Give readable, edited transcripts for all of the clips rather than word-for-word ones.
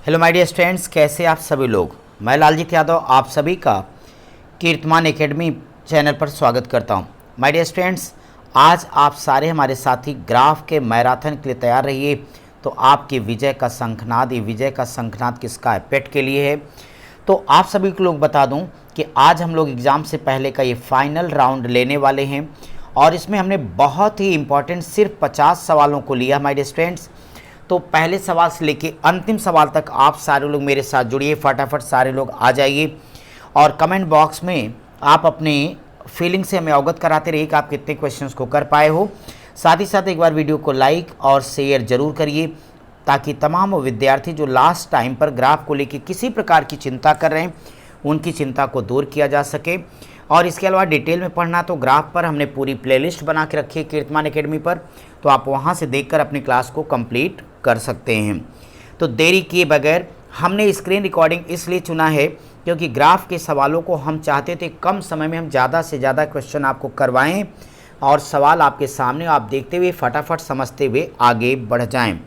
Hello my dear students, कैसे आप सभी लोग। मैं लालजीत यादव आप सभी का कीर्तमान एकेडमी चैनल पर स्वागत करता हूं। माय डियर स्टूडेंट्स, आज आप सारे हमारे साथी ग्राफ के मैराथन के लिए तैयार रहिए। तो आपकी विजय का शंखनाद, ये विजय का शंखनाद किसका है? पेट के लिए है। तो आप सभी को लोग बता दूं कि आज हम लोग एग्ज़ाम से पहले का ये फाइनल राउंड लेने वाले हैं और इसमें हमने बहुत ही इंपॉर्टेंट सिर्फ 50 सवालों को लिया माय डियर स्टूडेंट्स। तो पहले सवाल से लेके अंतिम सवाल तक आप सारे लोग मेरे साथ जुड़िए, फटाफट सारे लोग आ जाइए और कमेंट बॉक्स में आप अपने फीलिंग से हमें अवगत कराते रहिए कि आप कितने क्वेश्चंस को कर पाए हो। साथ ही साथ एक बार वीडियो को लाइक और शेयर जरूर करिए ताकि तमाम वो विद्यार्थी जो लास्ट टाइम पर ग्राफ को लेकर किसी प्रकार की चिंता कर रहे हैं उनकी चिंता को दूर किया जा सके। और इसके अलावा डिटेल में पढ़ना तो ग्राफ पर हमने पूरी प्लेलिस्ट बना के रखी है कीर्तमान एकेडमी पर, तो आप वहां से देखकर अपनी क्लास को कंप्लीट कर सकते हैं। तो देरी किए बगैर हमने स्क्रीन रिकॉर्डिंग इसलिए चुना है क्योंकि ग्राफ के सवालों को हम चाहते थे कम समय में हम ज़्यादा से ज़्यादा क्वेश्चन आपको करवाएं और सवाल आपके सामने आप देखते हुए फटाफट समझते हुए आगे बढ़ जाएं।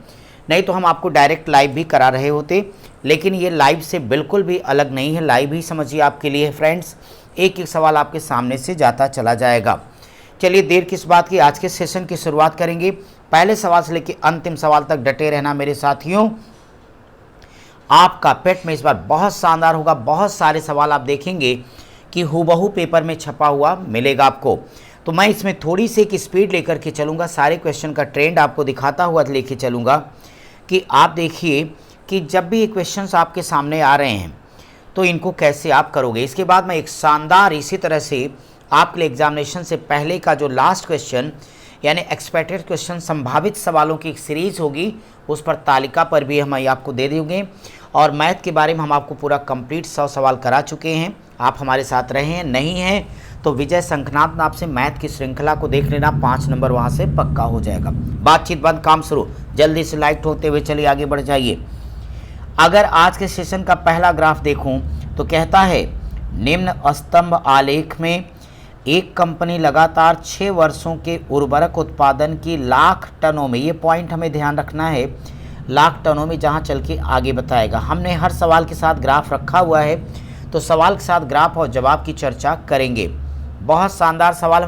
नहीं तो हम आपको डायरेक्ट लाइव भी करा रहे होते, लेकिन ये लाइव से बिल्कुल भी अलग नहीं है। लाइव ही समझिए आपके लिए फ्रेंड्स, एक एक सवाल आपके सामने से जाता चला जाएगा। चलिए देर किस बात की, आज के सेशन की शुरुआत करेंगे। पहले सवाल से लेकर अंतिम सवाल तक डटे रहना मेरे साथियों। आपका पेट में इस बार बहुत शानदार होगा। बहुत सारे सवाल आप देखेंगे कि हूबहू पेपर में छपा हुआ मिलेगा आपको। तो मैं इसमें थोड़ी सी एक स्पीड लेकर के चलूँगा, सारे क्वेश्चन का ट्रेंड आपको दिखाता हुआ लेके चलूँगा कि आप देखिए कि जब भी ये क्वेश्चंस आपके सामने आ रहे हैं तो इनको कैसे आप करोगे। इसके बाद मैं एक शानदार इसी तरह से आपके लिए एग्जामिनेशन से पहले का जो लास्ट क्वेश्चन यानी एक्सपेक्टेड क्वेश्चन संभावित सवालों की एक सीरीज़ होगी, उस पर तालिका पर भी हम आपको दे देंगे। और मैथ के बारे में हम आपको पूरा कंप्लीट 100 सवाल करा चुके हैं। आप हमारे साथ रहे हैं, नहीं हैं तो विजय शंखनाद नाम से मैथ की श्रृंखला को देख लेना, 5 नंबर वहाँ से पक्का हो जाएगा। बातचीत बंद, काम शुरू। जल्दी से लाइट होते हुए चलिए आगे बढ़ जाइए। अगर आज के सेशन का पहला ग्राफ देखूं तो कहता है निम्न स्तंभ आलेख में एक कंपनी लगातार 6 वर्षों के उर्वरक उत्पादन की लाख टनों में, ये पॉइंट हमें ध्यान रखना है, लाख टनों में जहां चल के आगे बताएगा। हमने हर सवाल के साथ ग्राफ रखा हुआ है, तो सवाल के साथ ग्राफ और जवाब की चर्चा करेंगे। बहुत शानदार सवाल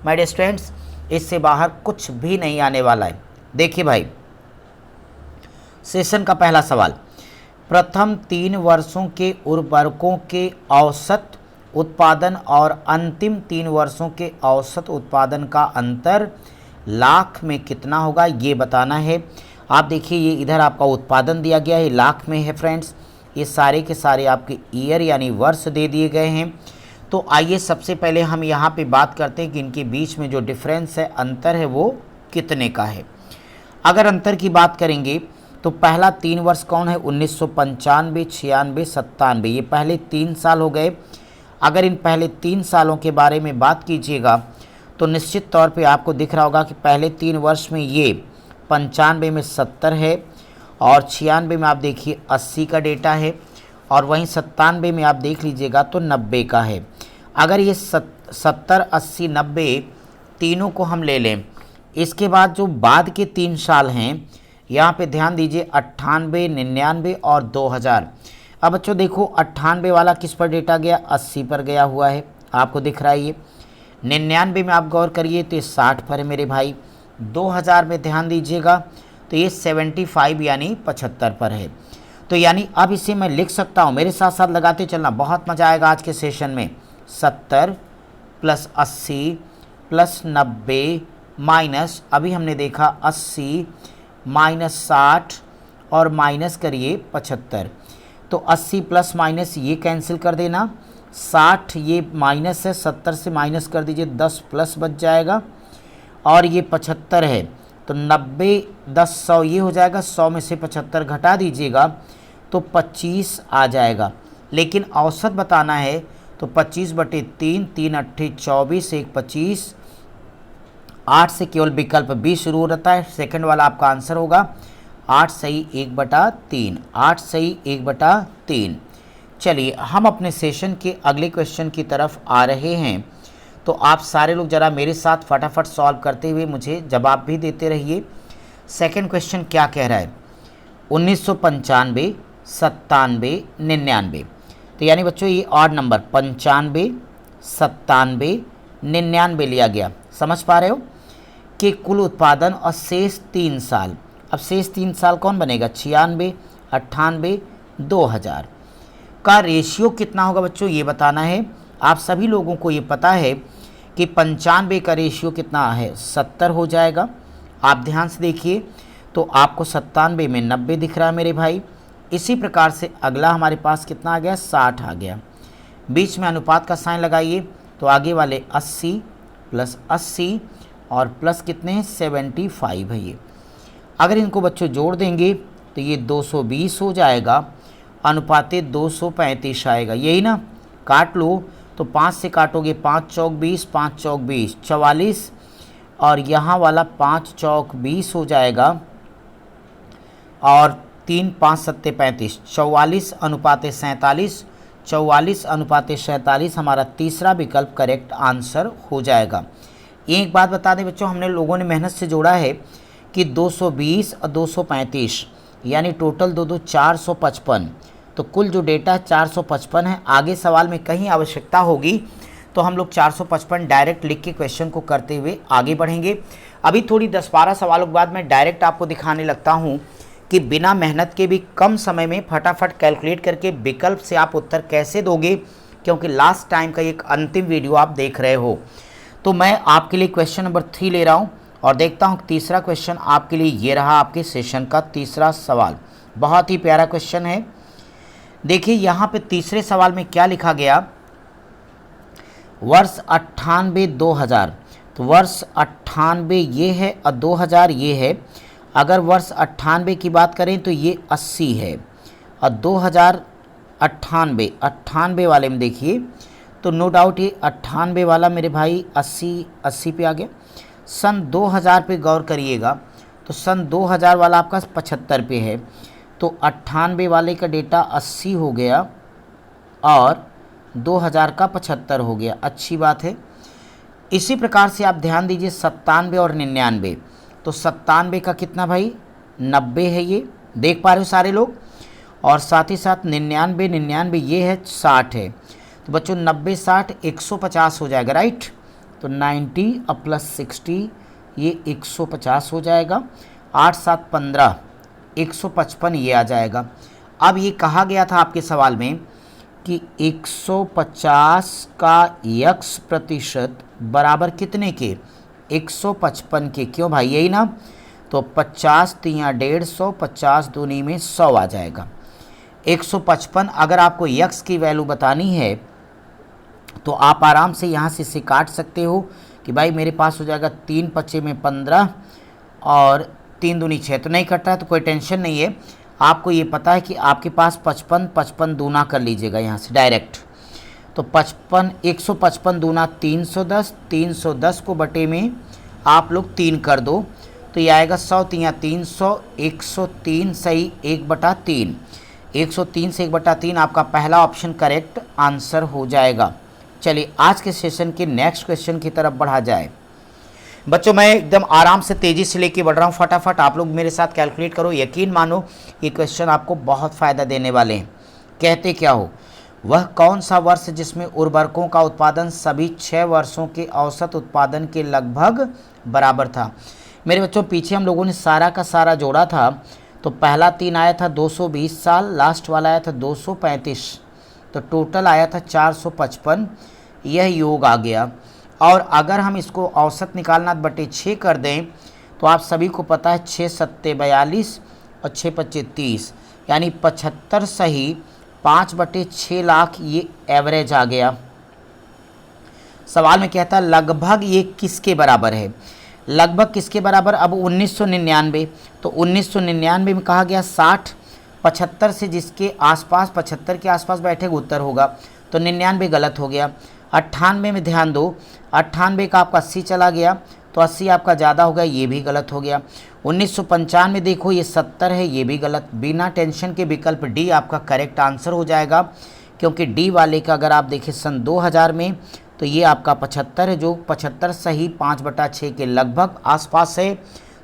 माय डियर स्टूडेंट्स, इससे बाहर कुछ भी नहीं आने वाला है। देखिए भाई, सेशन का पहला सवाल, प्रथम 3 वर्षों के उर्वरकों के औसत उत्पादन और अंतिम 3 वर्षों के औसत उत्पादन का अंतर लाख में कितना होगा, ये बताना है। आप देखिए ये इधर आपका उत्पादन दिया गया है, लाख में है फ्रेंड्स। ये सारे के सारे आपके ईयर यानी वर्ष दे दिए गए हैं। तो आइए सबसे पहले हम यहाँ पे बात करते हैं कि इनके बीच में जो डिफरेंस है, अंतर है, वो कितने का है। अगर अंतर की बात करेंगे तो पहला 3 वर्ष कौन है, 1995, 96, 97, ये पहले 3 साल हो गए। अगर इन पहले 3 सालों के बारे में बात कीजिएगा तो निश्चित तौर पे आपको दिख रहा होगा कि पहले 3 वर्ष में ये 95 में 70 है और 96 में आप देखिए 80 का डेटा है और वहीं 97 में आप देख लीजिएगा तो 90 का है। अगर ये 70, 80, 90 तीनों को हम ले लें, इसके बाद जो बाद के 3 साल हैं यहाँ पे ध्यान दीजिए, 98, 99 और 2000। अब बच्चों देखो 98 वाला किस पर डेटा गया, 80 पर गया हुआ है, आपको दिख रहा है ये। 99 में आप गौर करिए तो ये 60 पर है मेरे भाई। 2000 में ध्यान दीजिएगा तो ये 75 यानी 75 पर है। तो यानी अब इसे मैं लिख सकता हूँ, मेरे साथ साथ लगाते चलना, बहुत मजा आएगा आज के सेशन में। 70 + 80 + 90 माइनस, अभी हमने देखा 80 माइनस 60 और माइनस करिए 75। तो 80 प्लस माइनस ये कैंसिल कर देना, 60 ये माइनस है, 70 से माइनस कर दीजिए, 10 प्लस बच जाएगा और ये 75 है। तो 90, 10, 100 ये हो जाएगा, 100 में से 75 घटा दीजिएगा तो 25 आ जाएगा। लेकिन औसत बताना है तो 25/3, 3 8 24, 1 25, 8 से केवल विकल्प बी शुरू रहता है। सेकंड वाला आपका आंसर होगा 8 सही 1/3, 8 सही 1/3। चलिए हम अपने सेशन के अगले क्वेश्चन की तरफ आ रहे हैं। तो आप सारे लोग ज़रा मेरे साथ फटाफट सॉल्व करते हुए मुझे जवाब भी देते रहिए। सेकंड क्वेश्चन क्या कह रहा है, 1995 97, 99। तो यानी बच्चों ये ऑड नंबर 95, 97, 99 लिया गया। समझ पा रहे हो कि कुल उत्पादन और शेष 3 साल। अब शेष 3 साल कौन बनेगा? 96, 98, 2000 का रेशियो कितना होगा बच्चों, ये बताना है। आप सभी लोगों को ये पता है कि 95 का रेशियो कितना है? 70 हो जाएगा। आप ध्यान से देखिए, तो आपको 97 में 90 दिख रहा है मेरे भाई। इसी प्रकार से अगला हमारे पास कितना आ गया? 60 आ गया। बीच में अनुपात का साइन लगाइए, तो आगे वाले 80 प्लस 80 और प्लस कितने हैं? 75 है ये। अगर इनको बच्चों जोड़ देंगे तो ये 220 हो जाएगा, अनुपाते 235 आएगा, यही ना। काट लो, तो 5 से काटोगे 5 चौक 20, 5 चौक 20, 44, और यहाँ वाला 5 चौक 20 हो जाएगा, और 3 5 7 35, 44 अनुपाते 47, 44 अनुपाते 47 हमारा तीसरा विकल्प करेक्ट आंसर हो जाएगा। एक बात बता दें बच्चों, हमने लोगों ने मेहनत से जोड़ा है कि 220 और 235 यानी टोटल 2 2 455, तो कुल जो डेटा 455 है। आगे सवाल में कहीं आवश्यकता होगी तो हम लोग 455 डायरेक्ट लिख के क्वेश्चन को करते हुए आगे बढ़ेंगे। अभी थोड़ी 10-12 सवालों के बाद मैं डायरेक्ट आपको दिखाने लगता हूँ कि बिना मेहनत के भी कम समय में फटाफट कैलकुलेट करके विकल्प से आप उत्तर कैसे दोगे, क्योंकि लास्ट टाइम का एक अंतिम वीडियो आप देख रहे हो। तो मैं आपके लिए क्वेश्चन नंबर 3 ले रहा हूँ और देखता हूँ तीसरा क्वेश्चन आपके लिए ये रहा। आपके सेशन का तीसरा सवाल बहुत ही प्यारा क्वेश्चन है। देखिए यहाँ पे तीसरे सवाल में क्या लिखा गया, वर्ष 98 2000, तो वर्ष 98 ये है और 2000 ये है। अगर वर्ष 98 की बात करें तो ये 80 है, और 2098 वाले में देखिए तो नो डाउट ये 98 वाला मेरे भाई 80 पे आ गया। सन 2000 पे गौर करिएगा, तो सन 2000 वाला आपका 75 पे है, तो 98 वाले का डेटा 80 हो गया और 2000 का 75 हो गया। अच्छी बात है। इसी प्रकार से आप ध्यान दीजिए 97 और 99, तो 97 का कितना भाई? 90 है, ये देख पा रहे हो सारे लोग। और साथ ही साथ 99 ये है 60 है, तो बच्चों 90 60 150 हो जाएगा, राइट। तो 90 और प्लस 60 ये 150 हो जाएगा। 8 7 15 155 ये आ जाएगा। अब ये कहा गया था आपके सवाल में कि 150 का x प्रतिशत बराबर कितने के? 155 के। क्यों भाई? यही ना। तो 50 तिया 150, 50 दूनी में 100 आ जाएगा। 155 अगर आपको x की वैल्यू बतानी है तो आप आराम से यहाँ से इसे काट सकते हो कि भाई मेरे पास हो जाएगा 3 पच्चे में 15 और 3 दूनी 6, तो नहीं कट रहा है तो कोई टेंशन नहीं है। आपको ये पता है कि आपके पास 55 दूना कर लीजिएगा यहाँ से डायरेक्ट। तो 155 दूना 310, 310 को बटे में आप लोग 3 कर दो, तो ये आएगा 100 तिया 300, 103 सही 1/3, 103 से 1/3 आपका पहला ऑप्शन करेक्ट आंसर हो जाएगा। चलिए आज के सेशन के नेक्स्ट क्वेश्चन की तरफ बढ़ा जाए। बच्चों मैं एकदम आराम से तेज़ी से लेके बढ़ रहा हूँ, फटाफट आप लोग मेरे साथ कैलकुलेट करो। यकीन मानो ये क्वेश्चन आपको बहुत फ़ायदा देने वाले हैं। कहते क्या हो, वह कौन सा वर्ष जिसमें उर्वरकों का उत्पादन सभी 6 वर्षों के औसत उत्पादन के लगभग बराबर था। मेरे बच्चों पीछे हम लोगों ने सारा का सारा जोड़ा था, तो पहला 3 आया था 220 साल, लास्ट वाला आया था 235, तो टोटल आया था 455। यह योग आ गया। और अगर हम इसको औसत निकालना बटे 6 कर दें तो आप सभी को पता है 6 7 42 और 6 25 30, यानी 75 सही 5/6 लाख ये एवरेज आ गया। सवाल में कहता है लगभग ये किसके बराबर है? लगभग किसके बराबर? अब 1999, तो 1999 में कहा गया 60, 75 से जिसके आसपास 75 के आसपास बैठेगा उत्तर होगा, तो 99 गलत हो गया। 98 में ध्यान दो, 98 का आपका 80 चला गया, तो 80 आपका ज़्यादा हो गया, ये भी गलत हो गया। 1995 में देखो ये 70 है, ये भी गलत। बिना टेंशन के विकल्प डी आपका करेक्ट आंसर हो जाएगा, क्योंकि डी वाले का अगर आप देखें सन 2000 में तो ये आपका 75 है, जो 75 सही 5/6 के लगभग आसपास है,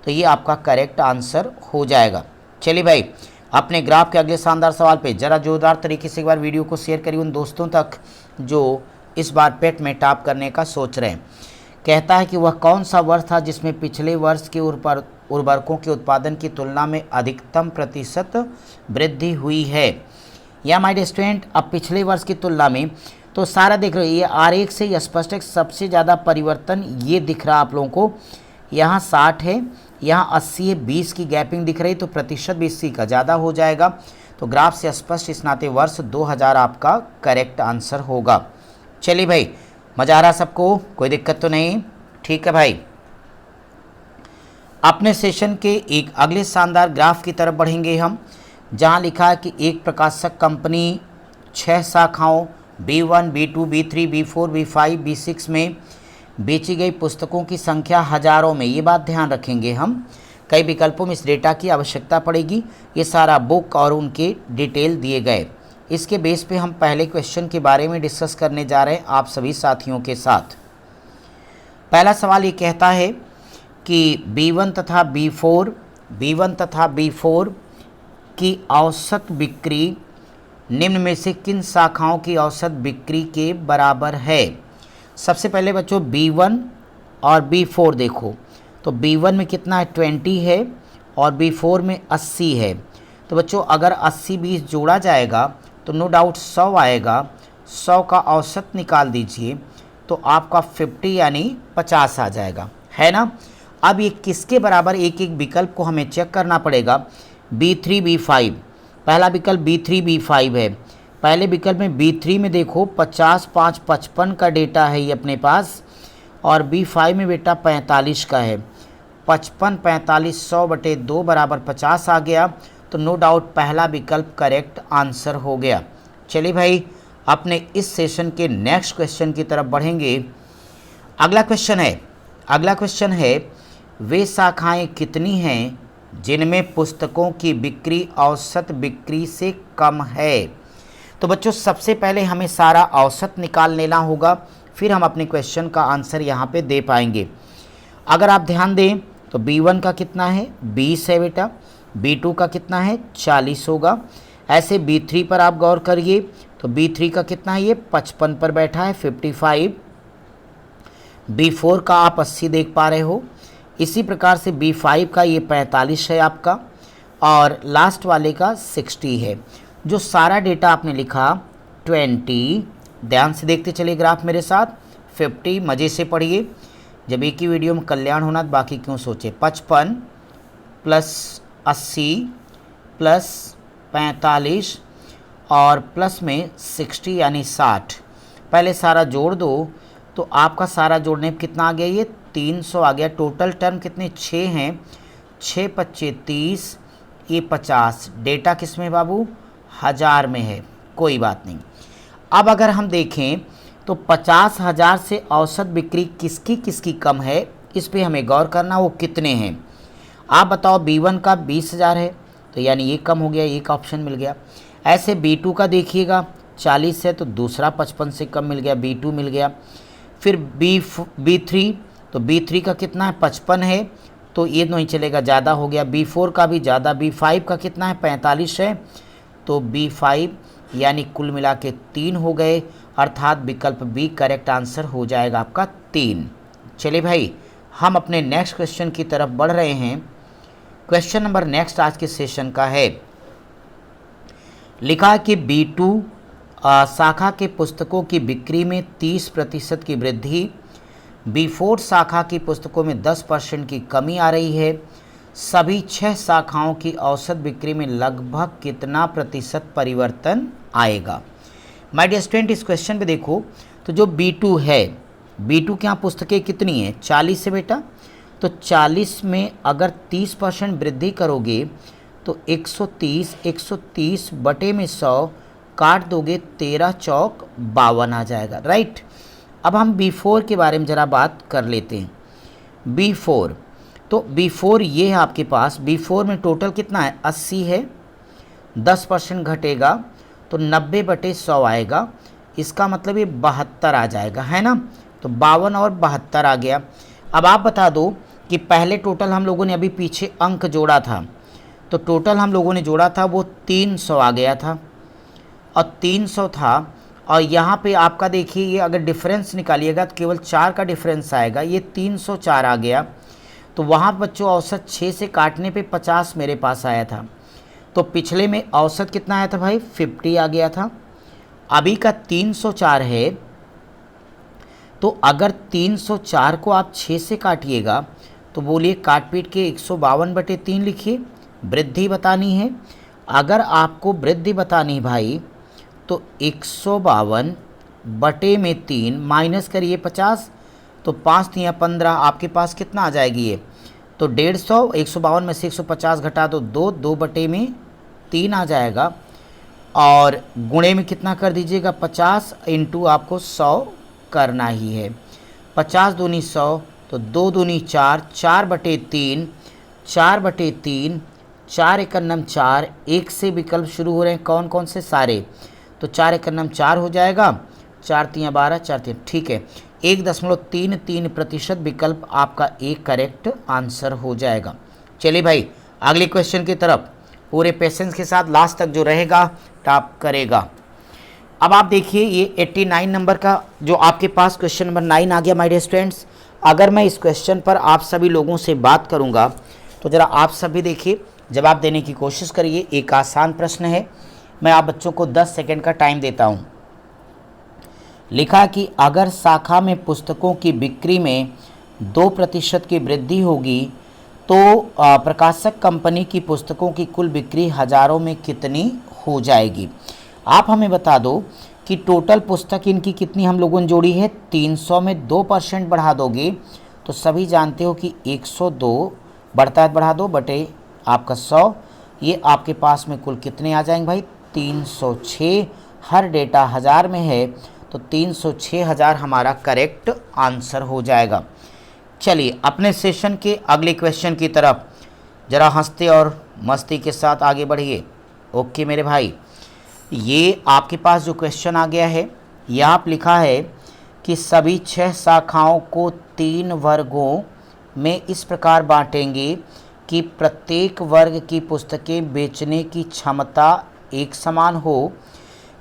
तो ये आपका करेक्ट आंसर हो जाएगा। चलिए भाई अपने ग्राफ के अगले शानदार सवाल पे ज़रा जोरदार तरीके से एक बार वीडियो को शेयर करिए उन दोस्तों तक जो इस बार पेट में टॉप करने का सोच रहे हैं। कहता है कि वह कौन सा वर्ष था जिसमें पिछले वर्ष के उर्वरकों के उत्पादन की तुलना में अधिकतम प्रतिशत वृद्धि हुई है। या माय डियर स्टूडेंट, अब पिछले वर्ष की तुलना में तो सारा देख रहे हो, ये आरेख से ही स्पष्ट है, सबसे ज़्यादा परिवर्तन ये दिख रहा आप लोगों को। यहाँ 60 है, यहाँ 80 है, 20 की गैपिंग दिख रही, तो प्रतिशत भी इसी का ज़्यादा हो जाएगा। तो ग्राफ से स्पष्ट इस नाते वर्ष 2000 आपका करेक्ट आंसर होगा। चलिए भाई, मज़ा आ रहा सबको, कोई दिक्कत तो नहीं? ठीक है भाई, अपने सेशन के एक अगले शानदार ग्राफ की तरफ बढ़ेंगे हम, जहां लिखा है कि एक प्रकाशक कंपनी 6 शाखाओं B1, B2, B3, B4, B5, B6 में बेची गई पुस्तकों की संख्या हजारों में। ये बात ध्यान रखेंगे हम, कई विकल्पों में इस डेटा की आवश्यकता पड़ेगी। ये सारा बुक और उनके डिटेल दिए गए, इसके बेस पे हम पहले क्वेश्चन के बारे में डिस्कस करने जा रहे हैं आप सभी साथियों के साथ। पहला सवाल ये कहता है कि B1 तथा B4 की औसत बिक्री निम्न में से किन शाखाओं की औसत बिक्री के बराबर है। सबसे पहले बच्चों B1 और B4 देखो, तो B1 में कितना है 20 है और B4 में 80 है। तो बच्चों अगर 80-20 जोड़ा जाएगा तो नो डाउट 100 आएगा। 100 का औसत निकाल दीजिए तो आपका 50 यानी 50 आ जाएगा, है ना। अब ये किसके बराबर, एक एक विकल्प को हमें चेक करना पड़ेगा। B3 B5, पहला विकल्प B3 B5 है। पहले विकल्प में B3 में देखो 50 5 55 का डेटा है ये अपने पास, और B5 में बेटा 45 का है। 55 45 100/2 बराबर 50 आ गया, तो नो डाउट पहला विकल्प करेक्ट आंसर हो गया। चलिए भाई, अपने इस सेशन के नेक्स्ट क्वेश्चन की तरफ बढ़ेंगे। अगला क्वेश्चन है वे शाखाएं कितनी हैं जिनमें पुस्तकों की बिक्री औसत बिक्री से कम है। तो बच्चों सबसे पहले हमें सारा औसत निकाल लेना होगा, फिर हम अपने क्वेश्चन का आंसर यहाँ पे दे पाएंगे। अगर आप ध्यान दें तो B1 का कितना है 20 है बेटा, B2 का कितना है 40 होगा। ऐसे B3 पर आप गौर करिए तो B3 का कितना है, ये 55 पर बैठा है 55। B4 का आप 80 देख पा रहे हो। इसी प्रकार से B5 का ये 45 है आपका, और लास्ट वाले का 60 है। जो सारा डेटा आपने लिखा 20, ध्यान से देखते चलिए ग्राफ मेरे साथ, 50 मज़े से पढ़िए, जब एक ही वीडियो में कल्याण होना तो बाकी क्यों सोचे। 55 प्लस 80 प्लस 45 और प्लस में 60 यानी 60। पहले सारा जोड़ दो तो आपका सारा जोड़ने में कितना आ गया, ये 300 आ गया। टोटल टर्म कितने 6 हैं, 6 25 30, ये 50। डेटा किस में बाबू, 1000 में है, कोई बात नहीं। अब अगर हम देखें तो 50,000 से औसत बिक्री किसकी किसकी कम है, इस पे हमें गौर करना, वो कितने हैं। आप बताओ, B1 का 20,000 है तो यानी ये कम हो गया, एक ऑप्शन मिल गया। ऐसे B2 का देखिएगा 40 है तो दूसरा 55 से कम मिल गया, B2 मिल गया। फिर B3, तो B3 का कितना है 55 है तो ये नहीं चलेगा, ज़्यादा हो गया। B4 का भी ज़्यादा। B5 का कितना है 45 है तो B5 यानी कुल मिला के 3 हो गए, अर्थात विकल्प बी करेक्ट आंसर हो जाएगा आपका 3। चलिए भाई, हम अपने नेक्स्ट क्वेश्चन की तरफ बढ़ रहे हैं। क्वेश्चन नंबर नेक्स्ट आज के सेशन का है, लिखा कि B2 शाखा के पुस्तकों की बिक्री में 30% की वृद्धि, B4 शाखा की पुस्तकों में 10% की कमी आ रही है। सभी 6 शाखाओं की औसत बिक्री में लगभग कितना प्रतिशत परिवर्तन आएगा। माय डियर स्टूडेंट, इस क्वेश्चन पे देखो तो जो B2 है, B2 के यहाँ पुस्तकें कितनी हैं 40 से बेटा, तो 40 में अगर 30% वृद्धि करोगे तो 130 बटे में 100 काट दोगे 13 चौक 52 आ जाएगा, राइट। अब हम B4 के बारे में ज़रा बात कर लेते हैं। B4, तो B4 ये है आपके पास। B4 में टोटल कितना है 80 है, 10% घटेगा तो 90/100 आएगा, इसका मतलब ये 72 आ जाएगा, है ना। तो 52 और 72 आ गया। अब आप बता दो कि पहले टोटल हम लोगों ने अभी पीछे अंक जोड़ा था, तो टोटल हम लोगों ने जोड़ा था वो 300 आ गया था, और 300 था। और यहाँ पे आपका देखिए ये अगर डिफरेंस निकालिएगा तो केवल 4 का डिफरेंस आएगा, ये 304 आ गया। तो वहाँ बच्चों औसत 6 से काटने पे 50 मेरे पास आया था। तो पिछले में औसत कितना आया था भाई, 50 आ गया था। अभी का 304 है, तो अगर 304 को आप 6 से काटिएगा तो बोलिए काट पीट के 152/3 लिखिए, वृद्धि बतानी है। अगर आपको वृद्धि बतानी भाई तो 152/3 माइनस करिए 50, तो 5 तिया 15, आपके पास कितना आ जाएगी ये, तो 150, 152 में से 150 घटा दो 2/3 आ जाएगा। और गुणे में कितना कर दीजिएगा 50 इंटू आपको 100 करना ही है। 50 दूनी 100, तो 2 दूनी 4, 4/3, 4/3, 4 एकम 4, एक से विकल्प शुरू हो रहे हैं, कौन कौन से, सारे। तो 4 एकम 4 हो जाएगा, 4 तिया 12, 4 तिया, ठीक है, 1.33% विकल्प आपका एक करेक्ट आंसर हो जाएगा। चलिए भाई अगले क्वेश्चन की तरफ पूरे पेशेंस के साथ लास्ट तक जो रहेगा टॉप करेगा। अब आप देखिए ये 89 नंबर का जो आपके पास क्वेश्चन नंबर 9 आ गया माय डियर स्टूडेंट्स। अगर मैं इस क्वेश्चन पर आप सभी लोगों से बात करूंगा तो ज़रा आप सभी देखिए जवाब देने की कोशिश करिए। एक आसान प्रश्न है, मैं आप बच्चों को 10 सेकंड का टाइम देता हूं। लिखा कि अगर शाखा में पुस्तकों की बिक्री में 2% की वृद्धि होगी तो प्रकाशक कंपनी की पुस्तकों की कुल बिक्री हज़ारों में कितनी हो जाएगी। आप हमें बता दो कि टोटल पुस्तक इनकी कितनी हम लोगों ने जोड़ी है, 300 में 2% बढ़ा दोगे तो सभी जानते हो कि 102 बढ़ता है, बढ़ा दो बटे आपका 100, ये आपके पास में कुल कितने आ जाएंगे भाई, 306। हर डेटा हज़ार में है तो 306,000 हमारा करेक्ट आंसर हो जाएगा। चलिए अपने सेशन के अगले क्वेश्चन की तरफ ज़रा हंसते और मस्ती के साथ आगे बढ़िए। ओके मेरे भाई, ये आपके पास जो क्वेश्चन आ गया है यहाँ पर लिखा है कि सभी 6 शाखाओं को 3 वर्गों में इस प्रकार बांटेंगे कि प्रत्येक वर्ग की पुस्तकें बेचने की क्षमता एक समान हो।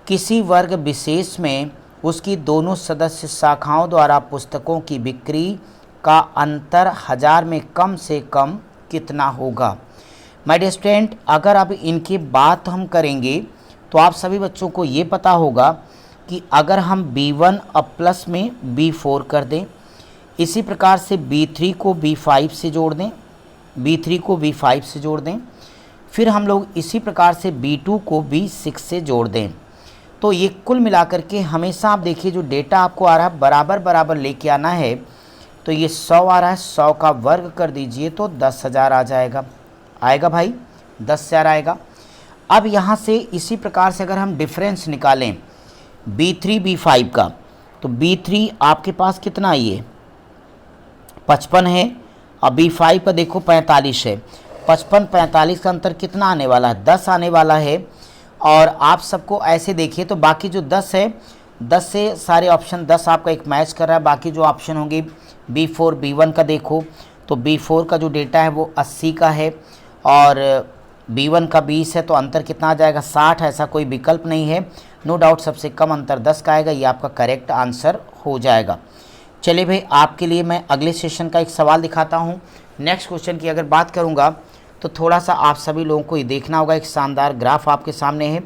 किसी वर्ग विशेष में उसकी दोनों सदस्य शाखाओं द्वारा पुस्तकों की बिक्री का अंतर 1000 में कम से कम कितना होगा। माय डियर स्टूडेंट, अगर अब इनकी बात हम करेंगे तो आप सभी बच्चों को ये पता होगा कि अगर हम B1 अब प्लस में B4 कर दें, इसी प्रकार से B3 को B5 से जोड़ दें, B3 को B5 से जोड़ दें, फिर हम लोग इसी प्रकार से B2 को B6 से जोड़ दें, तो ये कुल मिलाकर के हमेशा आप देखिए जो डेटा आपको आ रहा है बराबर बराबर लेके आना है। तो ये 100 आ रहा है, 100 का वर्ग कर दीजिए तो 10,000 आ जाएगा, आएगा भाई 10,000 आएगा। अब यहाँ से इसी प्रकार से अगर हम डिफरेंस निकालें B3 B5 का, तो B3 आपके पास कितना है, 55 है, और B5 का देखो 45 है। 55-45 का अंतर कितना आने वाला है, 10 आने वाला है। और आप सबको ऐसे देखिए तो बाकी जो 10 है, 10 से सारे ऑप्शन 10 आपका एक मैच कर रहा है। बाकी जो ऑप्शन होंगे B4 B1 का देखो तो B4 का जो डेटा है वो 80 का है और B1 का 20 है, तो अंतर कितना आ जाएगा 60। ऐसा कोई विकल्प नहीं है, नो डाउट सबसे कम अंतर 10 का आएगा, ये आपका करेक्ट आंसर हो जाएगा। चलिए भाई आपके लिए मैं अगले सेशन का एक सवाल दिखाता हूँ। नेक्स्ट क्वेश्चन की अगर बात करूँगा तो थोड़ा सा आप सभी लोगों को ये देखना होगा। एक शानदार ग्राफ आपके सामने है,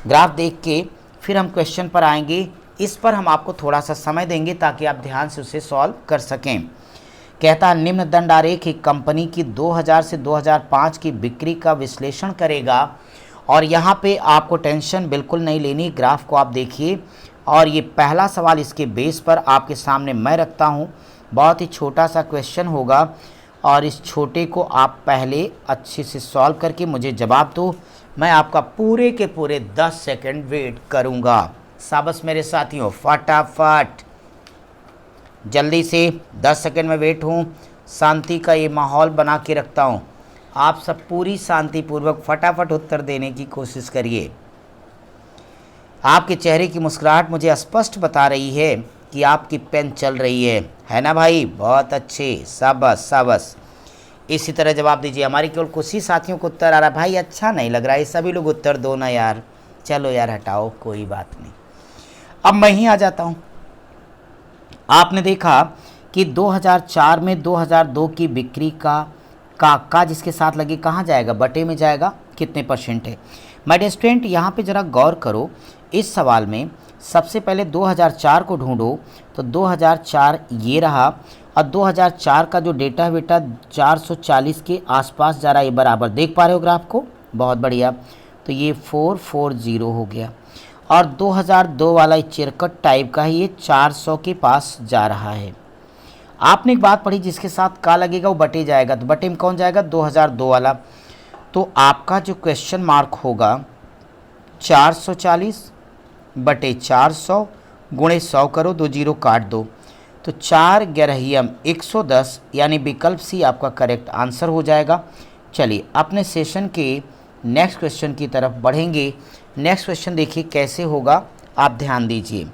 ग्राफ देख के फिर हम क्वेश्चन पर आएंगे। इस पर हम आपको थोड़ा सा समय देंगे ताकि आप ध्यान से उसे सॉल्व कर सकें। कहता है निम्न दंड आरेख एक कंपनी की 2000 से 2005 की बिक्री का विश्लेषण करेगा। और यहाँ पे आपको टेंशन बिल्कुल नहीं लेनी, ग्राफ को आप देखिए। और ये पहला सवाल इसके बेस पर आपके सामने मैं रखता हूँ। बहुत ही छोटा सा क्वेश्चन होगा और इस छोटे को आप पहले अच्छे से सॉल्व करके मुझे जवाब दो। मैं आपका पूरे के पूरे 10 सेकंड वेट करूँगा। शाबाश मेरे साथियों, फटाफट जल्दी से 10 सेकंड में वेट हूँ। शांति का ये माहौल बना के रखता हूँ, आप सब पूरी शांतिपूर्वक फटाफट उत्तर देने की कोशिश करिए। आपके चेहरे की मुस्कुराहट मुझे स्पष्ट बता रही है कि आपकी पेन चल रही है ना भाई, बहुत अच्छे, शाबाश शाबाश। इसी तरह जवाब दीजिए। हमारी केवल कुछ ही साथियों को उत्तर आ रहा है भाई अच्छा नहीं लग रहा है, सभी लोग उत्तर दो ना यार। चलो यार हटाओ, कोई बात नहीं। अब मैं ही आ जाता हूँ। आपने देखा कि 2004 में 2002 की बिक्री का जिसके साथ लगे कहाँ जाएगा, बटे में जाएगा, कितने परसेंट है। माय डियर स्टूडेंट यहाँ पे ज़रा गौर करो, इस सवाल में सबसे पहले 2004 को ढूंढो, तो 2004 ये रहा, और 2004 का जो डेटा है बेटा 440 के आसपास जा रहा है, ये बराबर देख पा रहे हो ग्राफ को, बहुत बढ़िया। तो ये 440 हो गया, और 2002 वाला चिरकट टाइप का है, ये 400 के पास जा रहा है। आपने एक बात पढ़ी, जिसके साथ का लगेगा वो बटे जाएगा, तो बटे में कौन जाएगा, 2002 वाला। तो आपका जो क्वेश्चन मार्क होगा 440 बटे 400 गुणे 100 करो, 2 जीरो काट दो, तो 4 ग्यारहियम 110, यानी विकल्प सी आपका करेक्ट आंसर हो जाएगा। चलिए अपने सेशन के नेक्स्ट क्वेश्चन की तरफ बढ़ेंगे। नेक्स्ट क्वेश्चन देखिए कैसे होगा, आप ध्यान दीजिए।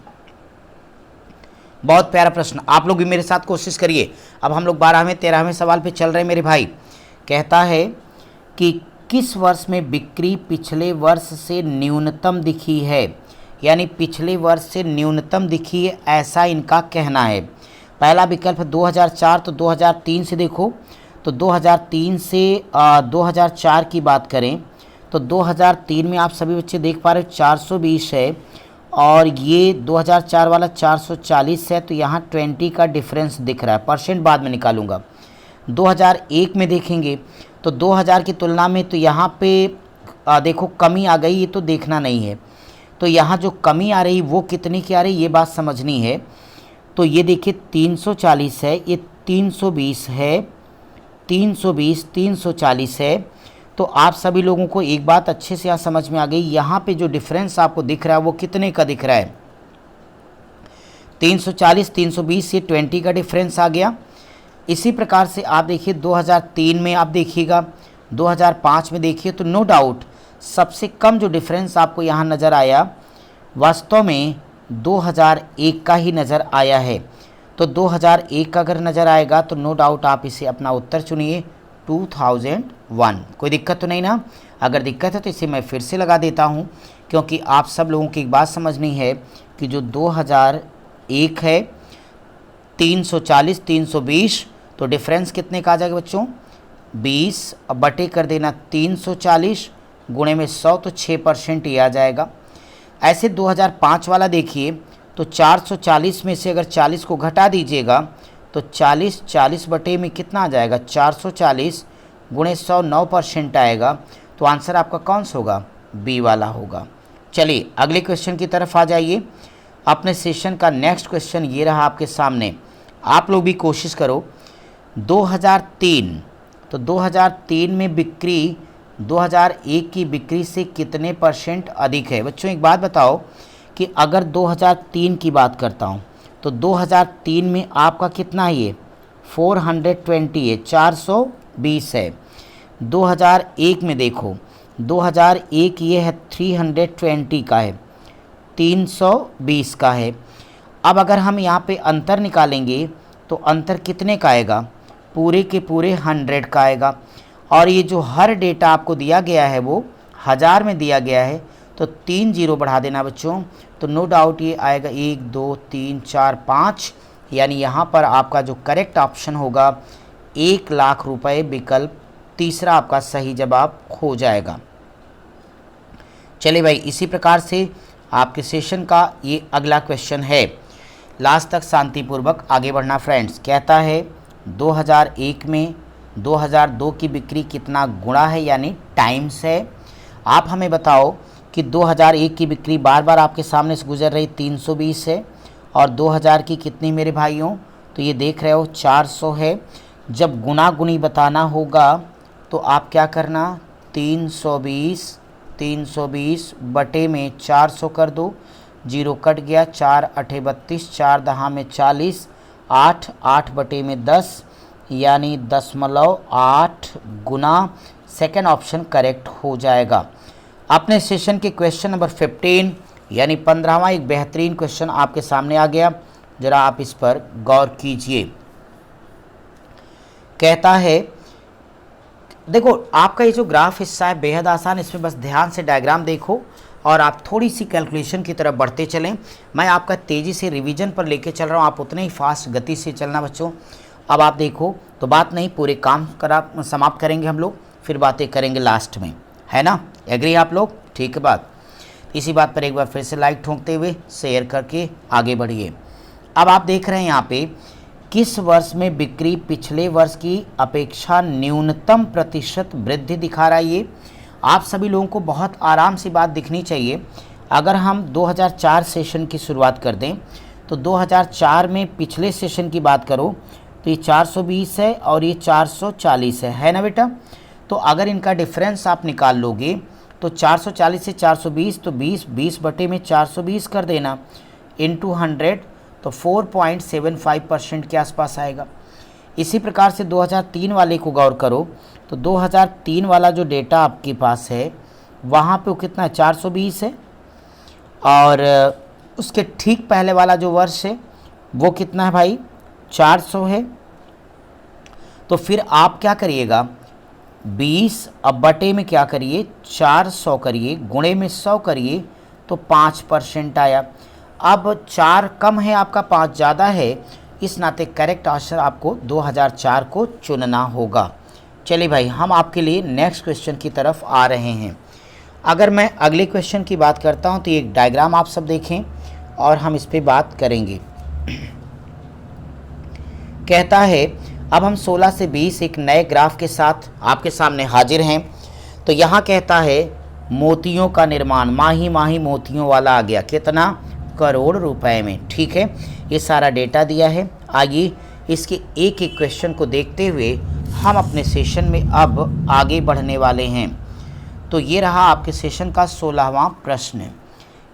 बहुत प्यारा प्रश्न, आप लोग भी मेरे साथ कोशिश करिए। अब हम लोग 12वें 13वें सवाल पे चल रहे हैं मेरे भाई। कहता है कि किस वर्ष में बिक्री पिछले वर्ष से न्यूनतम दिखी है, यानी पिछले वर्ष से न्यूनतम दिखी है, ऐसा इनका कहना है। पहला विकल्प 2004, तो 2003 से देखो, तो 2003 से 2004 की बात करें तो 2003 में आप सभी बच्चे देख पा रहे हो 420 है, और ये 2004 वाला 440 है, तो यहाँ 20 का डिफरेंस दिख रहा है। परसेंट बाद में निकालूंगा। 2001 में देखेंगे तो 2000 की तुलना में तो यहाँ पे देखो कमी आ गई, ये तो देखना नहीं है। तो यहाँ जो कमी आ रही वो कितनी की आ रही, ये बात समझनी है। तो ये देखिए 340 है, ये 320 है, 320 340 है। तो आप सभी लोगों को एक बात अच्छे से यहाँ समझ में आ गई, यहाँ पे जो डिफरेंस आपको दिख रहा है वो कितने का दिख रहा है, 340 320 से 20 का डिफरेंस आ गया। इसी प्रकार से आप देखिए 2003 में आप देखिएगा, 2005 में देखिए, तो नो डाउट सबसे कम जो डिफरेंस आपको यहाँ नज़र आया वास्तव में 2001 का ही नज़र आया है। तो 2001 का अगर नज़र आएगा तो नो डाउट आप इसे अपना उत्तर चुनिए 2001। कोई दिक्कत तो नहीं ना? अगर दिक्कत है तो इसे मैं फिर से लगा देता हूँ, क्योंकि आप सब लोगों की एक बात समझनी है कि जो 2001 है 340 320, तो डिफरेंस कितने का आ जाएगा बच्चों 20, अब बटे कर देना 340 गुणे में 100, तो 6% ही आ जाएगा। ऐसे 2005 वाला देखिए तो 440 में से अगर 40 को घटा दीजिएगा तो 40 बटे में कितना आ जाएगा 440 गुणे 100, 9% आएगा। तो आंसर आपका कौन सा होगा, बी वाला होगा। चलिए अगले क्वेश्चन की तरफ आ जाइए। अपने सेशन का नेक्स्ट क्वेश्चन ये रहा आपके सामने, आप लोग भी कोशिश करो। 2003, तो 2003 में बिक्री 2001 की बिक्री से कितने परसेंट अधिक है। बच्चों एक बात बताओ कि अगर 2003 की बात करता हूँ तो 2003 में आपका कितना है, ये 420 है, 420 है। 2001 में देखो 2001 ये है 320 का है, 320 का है। अब अगर हम यहाँ पे अंतर निकालेंगे तो अंतर कितने का आएगा, पूरे के पूरे 100 का आएगा। और ये जो हर डेटा आपको दिया गया है वो 1000 में दिया गया है, तो 3 जीरो बढ़ा देना बच्चों, तो नो डाउट ये आएगा 1 2 3 4 5, यानी यहाँ पर आपका जो करेक्ट ऑप्शन होगा 1 लाख रुपए, विकल्प तीसरा आपका सही जवाब हो जाएगा। चलिए भाई इसी प्रकार से आपके सेशन का ये अगला क्वेश्चन है। लास्ट तक शांतिपूर्वक आगे बढ़ना फ्रेंड्स। कहता है 2001 में 2002 की बिक्री कितना गुणा है, यानी टाइम्स है। आप हमें बताओ कि 2001 की बिक्री बार बार आपके सामने से गुजर रही 320 है, और 2000 की कितनी मेरे भाइयों, तो ये देख रहे हो 400 है। जब गुना गुनी बताना होगा तो आप क्या करना, 320 बटे में 400 कर दो, जीरो कट गया, 4 8 32, 4 दहा में 40, 8 बटे में 10, यानी 10.8 गुना, सेकेंड ऑप्शन करेक्ट हो जाएगा। अपने सेशन के क्वेश्चन नंबर 15 यानी 15वां एक बेहतरीन क्वेश्चन आपके सामने आ गया, जरा आप इस पर गौर कीजिए। कहता है देखो आपका ये जो ग्राफ हिस्सा है बेहद आसान, इसमें बस ध्यान से डायग्राम देखो और आप थोड़ी सी कैलकुलेशन की तरफ बढ़ते चलें। मैं आपका तेज़ी से रिवीजन पर लेके चल रहा हूँ, आप उतने ही फास्ट गति से चलना बच्चों। अब आप देखो तो बात नहीं, पूरे काम समाप्त करेंगे हम लोग, फिर बातें करेंगे लास्ट में, है ना? एग्री आप लोग? ठीक है बात। इसी बात पर एक बार फिर से लाइक ठोंकते हुए शेयर करके आगे बढ़िए। अब आप देख रहे हैं यहाँ पे किस वर्ष में बिक्री पिछले वर्ष की अपेक्षा न्यूनतम प्रतिशत वृद्धि दिखा रहा है। ये आप सभी लोगों को बहुत आराम से बात दिखनी चाहिए। अगर हम 2004 सेशन की शुरुआत कर दें तो 2004 में पिछले सेशन की बात करो तो ये 420 है और ये 440 है ना बेटा? तो अगर इनका डिफरेंस आप निकाल लोगे तो 440 से 420 तो 20 बटे में 420 कर देना इंटू 100 तो 4.75% के आसपास आएगा। इसी प्रकार से 2003 वाले को गौर करो तो 2003 वाला जो डेटा आपके पास है वहाँ पे वो कितना है, 420 है, और उसके ठीक पहले वाला जो वर्ष है वो कितना है भाई, 400 है। तो फिर आप क्या करिएगा, 20 अब बटे में क्या करिए, 400 करिए, गुणे में 100 करिए तो 5% आया। अब 4 कम है आपका, 5 ज़्यादा है, इस नाते करेक्ट आंसर आपको 2004 को चुनना होगा। चलिए भाई हम आपके लिए नेक्स्ट क्वेश्चन की तरफ आ रहे हैं। अगर मैं अगले क्वेश्चन की बात करता हूं तो एक डायग्राम आप सब देखें और हम इस पर बात करेंगे। कहता है अब हम 16 से 20 एक नए ग्राफ के साथ आपके सामने हाजिर हैं। तो यहाँ कहता है मोतियों का निर्माण, माही माही मोतियों वाला आ गया, कितना, करोड़ रुपए में। ठीक है, ये सारा डेटा दिया है। आइए इसके एक एक क्वेश्चन को देखते हुए हम अपने सेशन में अब आगे बढ़ने वाले हैं। तो ये रहा आपके सेशन का 16वां प्रश्न।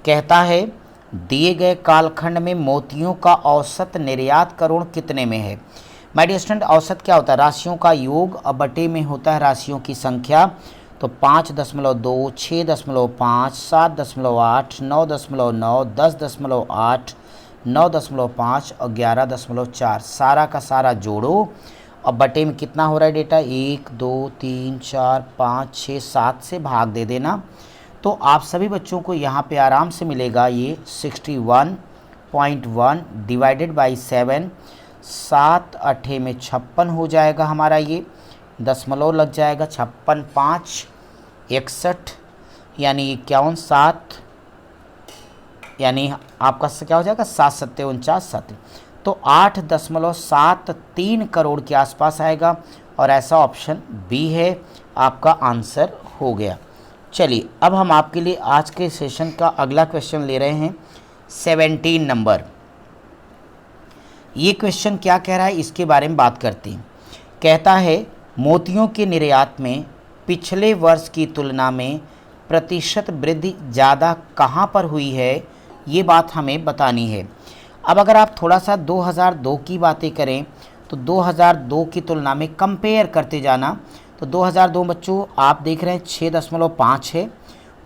कहता है दिए गए कालखंड में मोतियों का औसत निर्यात करोड़ कितने में है। माय डियर स्टूडेंट, औसत क्या होता है, राशियों का योग, अब बटे में होता है राशियों की संख्या। तो 5.2, 6.5, 7.8, 9.9, 10.8, 9.5 और 11.4, सारा का सारा जोड़ो। अब बटे में कितना हो रहा है डेटा, 1 2 3 4 5 6 7 से भाग दे देना। तो आप सभी बच्चों को यहाँ पे आराम से मिलेगा ये 61.1 डिवाइडेड बाई 7, 7 8 में 56 हो जाएगा हमारा, ये दशमलव लग जाएगा, 56 5 61 यानी 51 7 यानी आपका क्या हो जाएगा, 7 7 49 7, तो 8.73 करोड़ के आसपास आएगा और ऐसा ऑप्शन बी है आपका आंसर हो गया। चलिए अब हम आपके लिए आज के सेशन का अगला क्वेश्चन ले रहे हैं 17 नंबर। ये क्वेश्चन क्या कह रहा है इसके बारे में बात करते हैं। कहता है मोतियों के निर्यात में पिछले वर्ष की तुलना में प्रतिशत वृद्धि ज़्यादा कहाँ पर हुई है, ये बात हमें बतानी है। अब अगर आप थोड़ा सा 2002 की बातें करें तो 2002 की तुलना में कंपेयर करते जाना। तो 2002 बच्चों आप देख रहे हैं 6.5 है,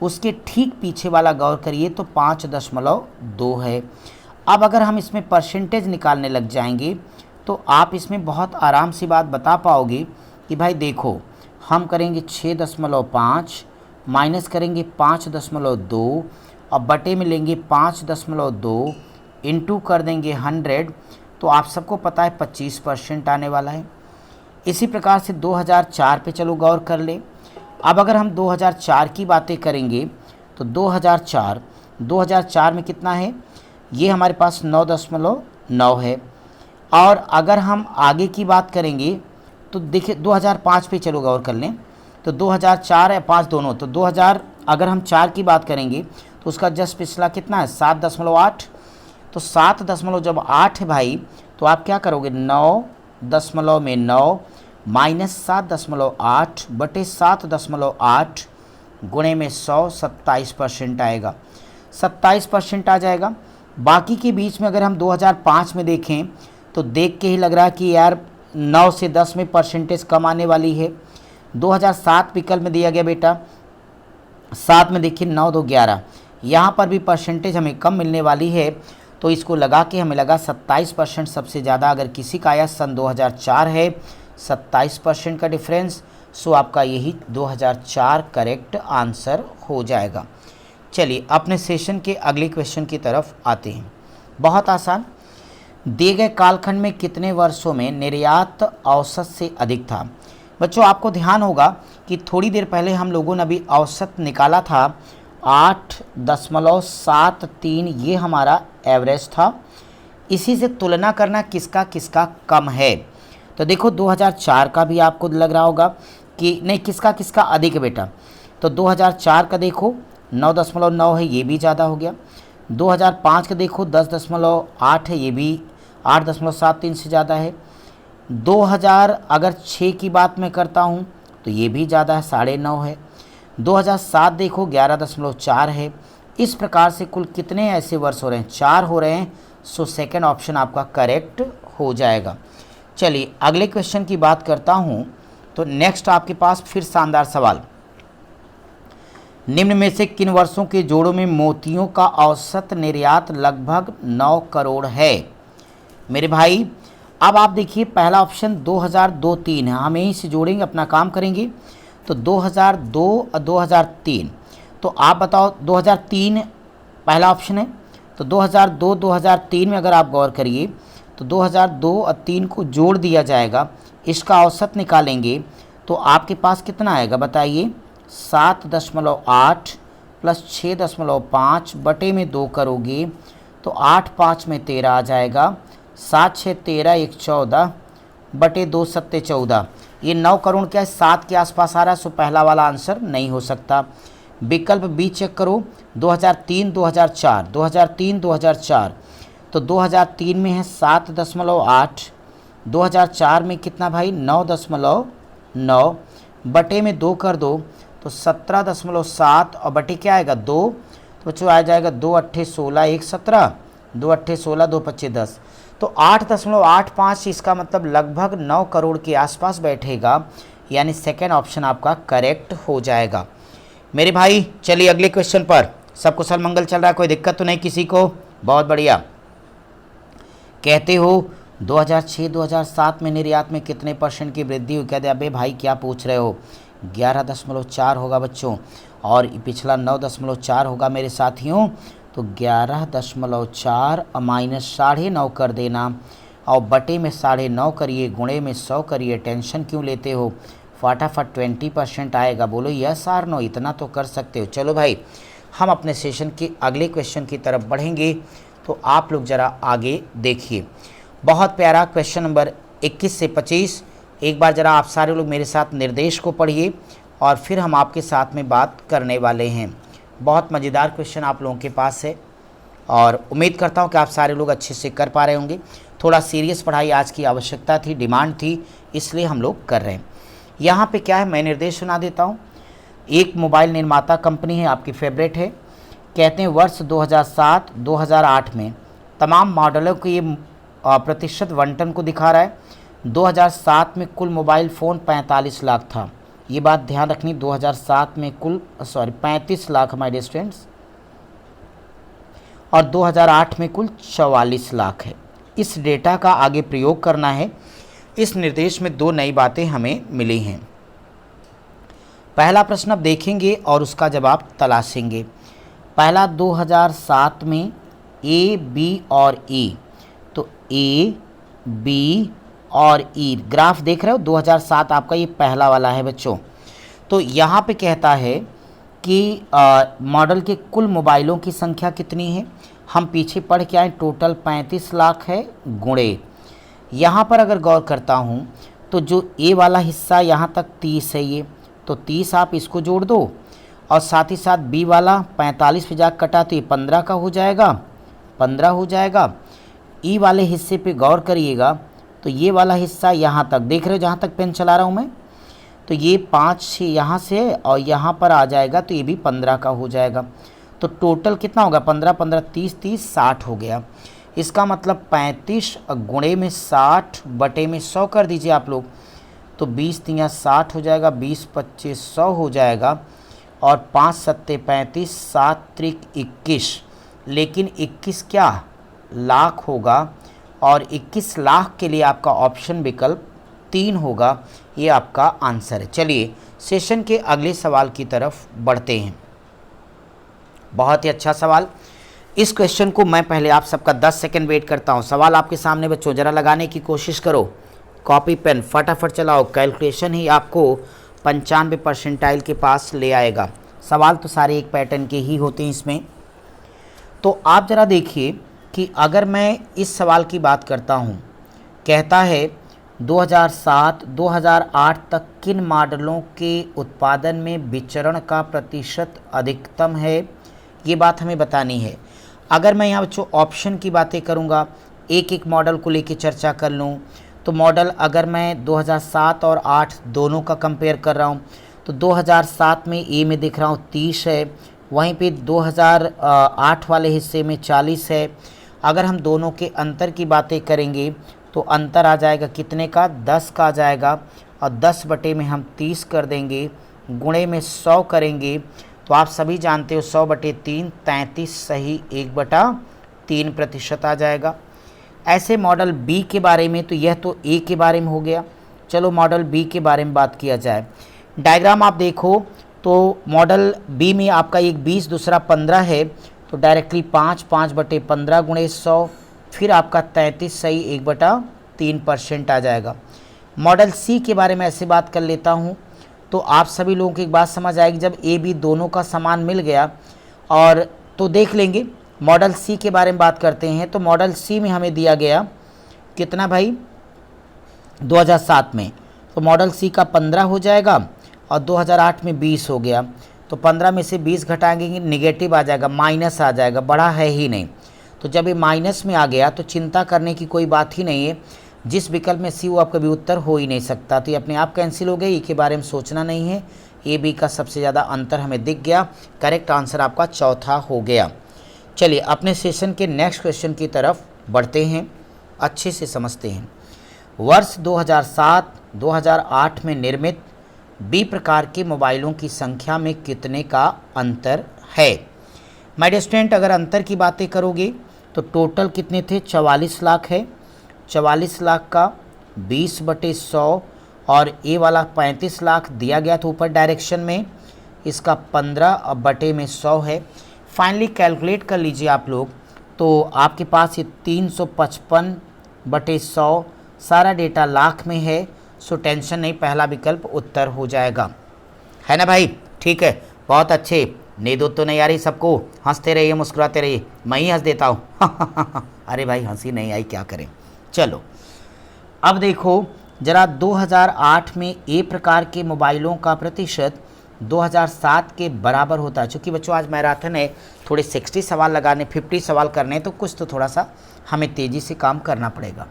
उसके ठीक पीछे वाला गौर करिए तो 5.2 है। अब अगर हम इसमें परसेंटेज निकालने लग जाएंगे तो आप इसमें बहुत आराम सी बात बता पाओगे कि भाई देखो हम करेंगे 6.5 माइनस करेंगे 5.2 और बटे में लेंगे 5.2 इंटू कर देंगे 100, तो आप सबको पता है 25% आने वाला है। इसी प्रकार से 2004 पे चलो गौर कर ले। अब अगर हम 2004 की बातें करेंगे तो 2004 में कितना है, ये हमारे पास 9.9 है। और अगर हम आगे की बात करेंगे तो देखिए 2005 पे चलो गौर कर लें तो 2004 या 5 दोनों, तो 2000 अगर हम 4 की बात करेंगे तो उसका जस्ट पिछला कितना है 7.8, तो 7.8 है भाई, तो आप क्या करोगे 9.9 माइनस 7.8 बटे 7.8 गुणे में 100, 27% आएगा, 27% आ जाएगा। बाकी के बीच में अगर हम 2005 में देखें तो देख के ही लग रहा है कि यार 9 से 10 में परसेंटेज कम आने वाली है। 2007 विकल्प में दिया गया बेटा, 7 में देखिए 9 2 11, यहाँ पर भी परसेंटेज हमें कम मिलने वाली है। तो इसको लगा के हमें लगा 27% सबसे ज़्यादा अगर किसी का आया सन 2004 है, 27% का डिफरेंस। सो आपका यही 2004 करेक्ट आंसर हो जाएगा। चलिए अपने सेशन के अगले क्वेश्चन की तरफ आते हैं। बहुत आसान, दिए गए कालखंड में कितने वर्षों में निर्यात औसत से अधिक था। बच्चों आपको ध्यान होगा कि थोड़ी देर पहले हम लोगों ने अभी औसत निकाला था 8.73, ये हमारा एवरेज था। इसी से तुलना करना किसका किसका कम है। तो देखो 2004 का भी आपको लग रहा होगा कि नहीं किसका किसका अधिक है बेटा। तो 2004 का देखो 9.9 है, ये भी ज़्यादा हो गया। 2005 का देखो 10.8 है, ये भी 8.73 से ज़्यादा है। 2006 की बात मैं करता हूँ तो ये भी ज़्यादा है, 9.5 है। 2007 देखो 11.4 है। इस प्रकार से कुल कितने ऐसे वर्ष हो रहे हैं, 4 हो रहे हैं। सो सेकंड ऑप्शन आपका करेक्ट हो जाएगा। चलिए अगले क्वेश्चन की बात करता हूँ। तो नेक्स्ट आपके पास फिर शानदार सवाल, निम्न में से किन वर्षों के जोड़ों में मोतियों का औसत निर्यात लगभग 9 करोड़ है। मेरे भाई अब आप देखिए पहला ऑप्शन 2002-3 है, हम यहीं से जोड़ेंगे, अपना काम करेंगे। तो 2002-2003, तो आप बताओ 2003 पहला ऑप्शन है। तो 2002-2003 में अगर आप गौर करिए तो 2002 और 3 को जोड़ दिया जाएगा, इसका औसत निकालेंगे तो आपके पास कितना आएगा बताइए, 7.8 प्लस 6.5 बटे में 2 करोगे तो 8 5 में 13 आ जाएगा। 7 6 13 1 14 बटे 2 7 14, ये 9 करोड़ क्या है, 7 के आसपास आ रहा है। सो पहला वाला आंसर नहीं हो सकता। विकल्प बी चेक करो, 2003-2004, 2003-2004, तो 2003 में है 7.8, 2004 में कितना भाई 9.9, बटे में 2 कर दो तो 17.7 और बटे क्या आएगा 2, तो बच्चों आ जाएगा 2 8 16 1 17, 2 8 16 2 25 10, तो 8.85, इसका मतलब लगभग 9 करोड़ के आसपास बैठेगा, यानी सेकेंड ऑप्शन आपका करेक्ट हो जाएगा। मेरे भाई चलिए अगले क्वेश्चन पर। सब कुशल मंगल चल रहा है, कोई दिक्कत तो नहीं किसी को, बहुत बढ़िया। कहते हो 2006-2007 में निर्यात में कितने % की वृद्धि हुई। कहते अबे भाई क्या पूछ रहे हो, 11.4 होगा बच्चों, और पिछला 9.4 होगा मेरे साथियों। तो 11.4 माइनस 9.5 कर देना, और बटे में 9.5 करिए, गुणे में 100 करिए, टेंशन क्यों लेते हो, फटाफट 20% आएगा। बोलो यस आर नो, इतना तो कर सकते हो। चलो भाई हम अपने सेशन के अगले क्वेश्चन की तरफ बढ़ेंगे, तो आप लोग ज़रा आगे देखिए। बहुत प्यारा क्वेश्चन नंबर 21 से 25, एक बार ज़रा आप सारे लोग मेरे साथ निर्देश को पढ़िए और फिर हम आपके साथ में बात करने वाले हैं। बहुत मज़ेदार क्वेश्चन आप लोगों के पास है और उम्मीद करता हूं कि आप सारे लोग अच्छे से कर पा रहे होंगे। थोड़ा सीरियस पढ़ाई आज की आवश्यकता थी, डिमांड थी, इसलिए हम लोग कर रहे हैं। यहाँ पे क्या है, मैं निर्देश सुना देता हूँ। एक मोबाइल निर्माता कंपनी है, आपकी फेवरेट है। कहते हैं वर्ष 2007-2008 में तमाम मॉडलों के ये प्रतिशत बंटन को दिखा रहा है। 2007 में कुल मोबाइल फ़ोन 45 लाख था, ये बात ध्यान रखनी। 2007 में कुल 35 लाख माय डियर स्टूडेंट्स, और 2008 में कुल 44 लाख है। इस डेटा का आगे प्रयोग करना है। इस निर्देश में 2 नई बातें हमें मिली हैं। पहला प्रश्न अब देखेंगे और उसका जवाब तलाशेंगे। पहला 2007 में ए, बी और ई, तो ए, बी और ई ग्राफ देख रहे हो। 2007 आपका ये पहला वाला है बच्चों। तो यहाँ पे कहता है कि मॉडल के कुल मोबाइलों की संख्या कितनी है। हम पीछे पढ़ के आए, टोटल 35 लाख है, गुणे यहाँ पर अगर गौर करता हूँ तो जो ए वाला हिस्सा यहाँ तक 30 है, ये तो 30 आप इसको जोड़ दो, और साथ ही साथ बी वाला 45 पे जा कटा तो ये 15 का हो जाएगा, 15 हो जाएगा। ई वाले हिस्से पे गौर करिएगा तो ये वाला हिस्सा यहाँ तक देख रहे हो, जहाँ तक पेन चला रहा हूँ मैं, तो ये 5 यहाँ से और यहाँ पर आ जाएगा, तो ये भी 15 का हो जाएगा। तो टोटल कितना होगा, 15 15 30 30 60 हो गया। इसका मतलब 35 गुणे में 60 बटे में 100 कर दीजिए आप लोग, तो 20 3 60 हो जाएगा, 20 25 100 हो जाएगा, और 5 7 35 7 3 21, लेकिन 21 क्या लाख होगा, और 21 लाख के लिए आपका ऑप्शन विकल्प 3 होगा, ये आपका आंसर है। चलिए सेशन के अगले सवाल की तरफ बढ़ते हैं। बहुत ही अच्छा सवाल। इस क्वेश्चन को मैं पहले आप सबका 10 सेकंड वेट करता हूँ। सवाल आपके सामने बच्चों, ज़रा लगाने की कोशिश करो, कॉपी पेन फटाफट चलाओ। कैलकुलेशन ही आपको 95 परसेंटाइल के पास ले आएगा। सवाल तो सारे एक पैटर्न के ही होते हैं इसमें। तो आप ज़रा देखिए कि अगर मैं इस सवाल की बात करता हूँ, कहता है 2007-2008 तक किन मॉडलों के उत्पादन में विचरण का प्रतिशत अधिकतम है, ये बात हमें बतानी है। अगर मैं यहाँ बच्चों ऑप्शन की बातें करूँगा, एक एक मॉडल को लेके चर्चा कर लूँ, तो मॉडल अगर मैं 2007 और 8 दोनों का कंपेयर कर रहा हूँ तो 2007 में ए में दिख रहा हूँ 30 है, वहीं पे 2008 वाले हिस्से में 40 है। अगर हम दोनों के अंतर की बातें करेंगे तो अंतर आ जाएगा कितने का, 10 का आ जाएगा, और 10 बटे में हम 30 कर देंगे, गुणे में 100 करेंगे तो आप सभी जानते हो 100 बटे 3 33 सही 1/3% आ जाएगा। ऐसे मॉडल बी के बारे में, तो यह तो ए के बारे में हो गया। चलो मॉडल बी के बारे में बात किया जाए। डायग्राम आप देखो तो मॉडल बी में आपका एक 20 दूसरा 15 है, तो डायरेक्टली 5 बटे 15 गुणे 100, फिर आपका 33 सही 1/3% आ जाएगा। मॉडल सी के बारे में ऐसे बात कर लेता हूँ तो आप सभी लोगों को एक बात समझ आएगी, जब ए बी दोनों का समान मिल गया और तो देख लेंगे। मॉडल सी के बारे में बात करते हैं तो मॉडल सी में हमें दिया गया कितना भाई, 2007 में, तो मॉडल सी का 15 हो जाएगा और 2008 में 20 हो गया, तो 15 में से 20 घटाएंगे निगेटिव आ जाएगा, माइनस आ जाएगा, बड़ा है ही नहीं। तो जब ये माइनस में आ गया तो चिंता करने की कोई बात ही नहीं है, जिस विकल्प में सी वो आपका भी उत्तर हो ही नहीं सकता, तो ये अपने आप कैंसिल हो गई, ई के बारे में सोचना नहीं है। ए बी का सबसे ज़्यादा अंतर हमें दिख गया, करेक्ट आंसर आपका चौथा हो गया। चलिए अपने सेशन के नेक्स्ट क्वेश्चन की तरफ बढ़ते हैं, अच्छे से समझते हैं। वर्ष 2007-2008 में निर्मित बी प्रकार के मोबाइलों की संख्या में कितने का अंतर है। माय डियर स्टूडेंट, अगर अंतर की बातें करोगे तो टोटल कितने थे, 44 लाख है। 44 लाख का 20/100 और ए वाला 35 लाख दिया गया था ऊपर डायरेक्शन में, इसका 15 बटे में 100 है। फाइनली कैलकुलेट कर लीजिए आप लोग, तो आपके पास ये 355/100 सारा डेटा लाख में है, सो टेंशन नहीं, पहला विकल्प उत्तर हो जाएगा, है ना भाई। ठीक है, बहुत अच्छे। नींद तो नहीं आ रही सबको, हंसते रहिए मुस्कुराते रहिए, मैं ही हंस देता हूँ अरे भाई हंसी नहीं आई, क्या करें। चलो अब देखो जरा 2008 में ए प्रकार के मोबाइलों का प्रतिशत 2007 के बराबर होता है। चूँकि बच्चों आज मैराथन है, थोड़े 60 सवाल लगाने, 50 सवाल करने, तो कुछ तो थोड़ा सा हमें तेज़ी से काम करना पड़ेगा।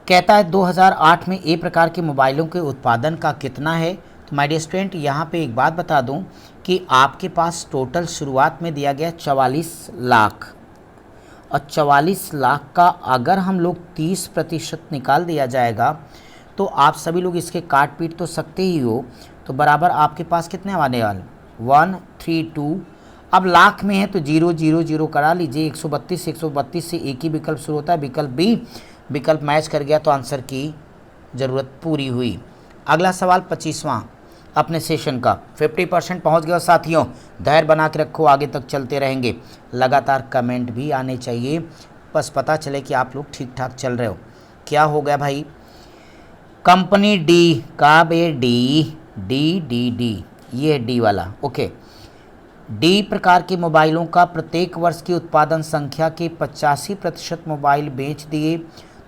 कहता है 2008 में ए प्रकार के मोबाइलों के उत्पादन का कितना है। तो माय डियर स्टूडेंट, यहाँ पे एक बात बता दूँ कि आपके पास टोटल शुरुआत में दिया गया 44 लाख, और 44 लाख का अगर हम लोग 30% निकाल दिया जाएगा तो आप सभी लोग इसके काट पीट तो सकते ही हो, तो बराबर आपके पास कितने आने वाले, 132। अब लाख में है तो 000 करा लीजिए, 132 से एक ही विकल्प शुरू होता है, विकल्प बी। विकल्प मैच कर गया तो आंसर की ज़रूरत पूरी हुई। अगला सवाल 25वां अपने सेशन का, 50% पहुँच गया साथियों, धैर्य बना के रखो, आगे तक चलते रहेंगे। लगातार कमेंट भी आने चाहिए, बस पता चले कि आप लोग ठीक ठाक चल रहे हो। क्या हो गया भाई, कंपनी डी का बे डी, ये डी वाला, ओके। डी प्रकार के मोबाइलों का प्रत्येक वर्ष की उत्पादन संख्या के 85% मोबाइल बेच दिए,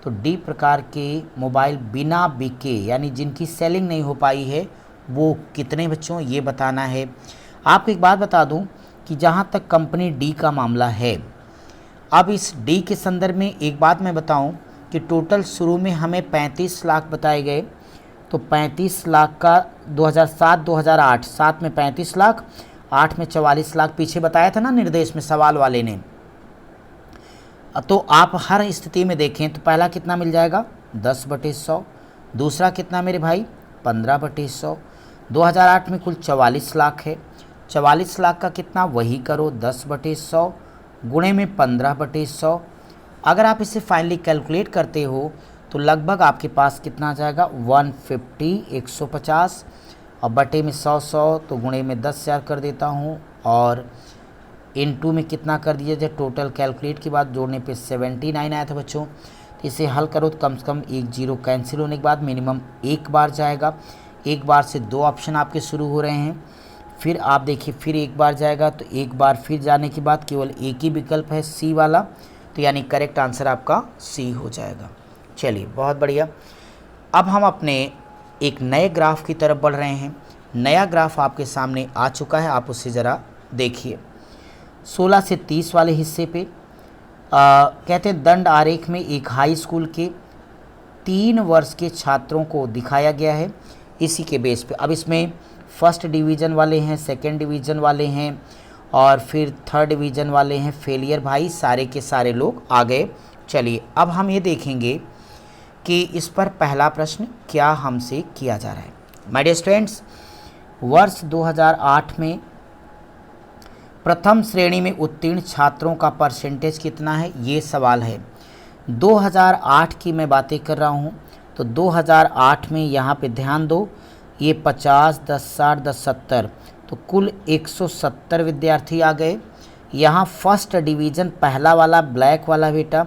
तो डी प्रकार के मोबाइल बिना बिके यानी जिनकी सेलिंग नहीं हो पाई है वो कितने बच्चों, ये बताना है। आपको एक बात बता दूं कि जहां तक कंपनी डी का मामला है, अब इस डी के संदर्भ में एक बात मैं बताऊं कि टोटल शुरू में हमें 35 लाख बताए गए, तो 35 लाख का 2007-2008, 7 में 35 लाख, 8 में 44 लाख पीछे बताया था ना निर्देश में सवाल वाले ने। तो आप हर स्थिति में देखें तो पहला कितना मिल जाएगा, 10/100, दूसरा कितना मेरे भाई, 15/100। 2008 में कुल 44 लाख है, 44 लाख का कितना वही करो, 10/100 गुणे में 15/100। अगर आप इसे फाइनली कैलकुलेट करते हो तो लगभग आपके पास कितना आ जाएगा 150, 150 और बटे में 100, 100 तो गुणे में 10,000 कर देता हूँ और इनटू में कितना कर दिया जाए। टोटल कैलकुलेट के बाद जोड़ने पे 79 आया था बच्चों। तो इसे हल करो तो कम से कम एक जीरो कैंसिल होने के बाद मिनिमम एक बार जाएगा। एक बार से दो ऑप्शन आपके शुरू हो रहे हैं, फिर आप देखिए फिर एक बार जाएगा, तो एक बार फिर जाने के बाद केवल एक ही विकल्प है सी वाला, तो यानी करेक्ट आंसर आपका सी हो जाएगा। चलिए बहुत बढ़िया। अब हम अपने एक नए ग्राफ की तरफ बढ़ रहे हैं। नया ग्राफ आपके सामने आ चुका है, आप उसे ज़रा देखिए। 16 से 30 वाले हिस्से पे कहते हैं दंड आरेख में एक हाई स्कूल के 3 वर्ष के छात्रों को दिखाया गया है। इसी के बेस पे अब इसमें फर्स्ट डिवीज़न वाले हैं, सेकंड डिवीज़न वाले हैं और फिर थर्ड डिवीज़न वाले हैं। फेलियर भाई सारे के सारे लोग आ गए। चलिए अब हम ये देखेंगे कि इस पर पहला प्रश्न क्या हमसे किया जा रहा है। माय डियर स्टूडेंट्स, वर्ष 2008 में प्रथम श्रेणी में उत्तीर्ण छात्रों का परसेंटेज कितना है, ये सवाल है। 2008 की मैं बातें कर रहा हूँ, तो 2008 में यहाँ पे ध्यान दो, ये 50, 10, 60, 10, 70 तो कुल 170 विद्यार्थी आ गए। यहाँ फर्स्ट डिवीज़न पहला वाला ब्लैक वाला बेटा,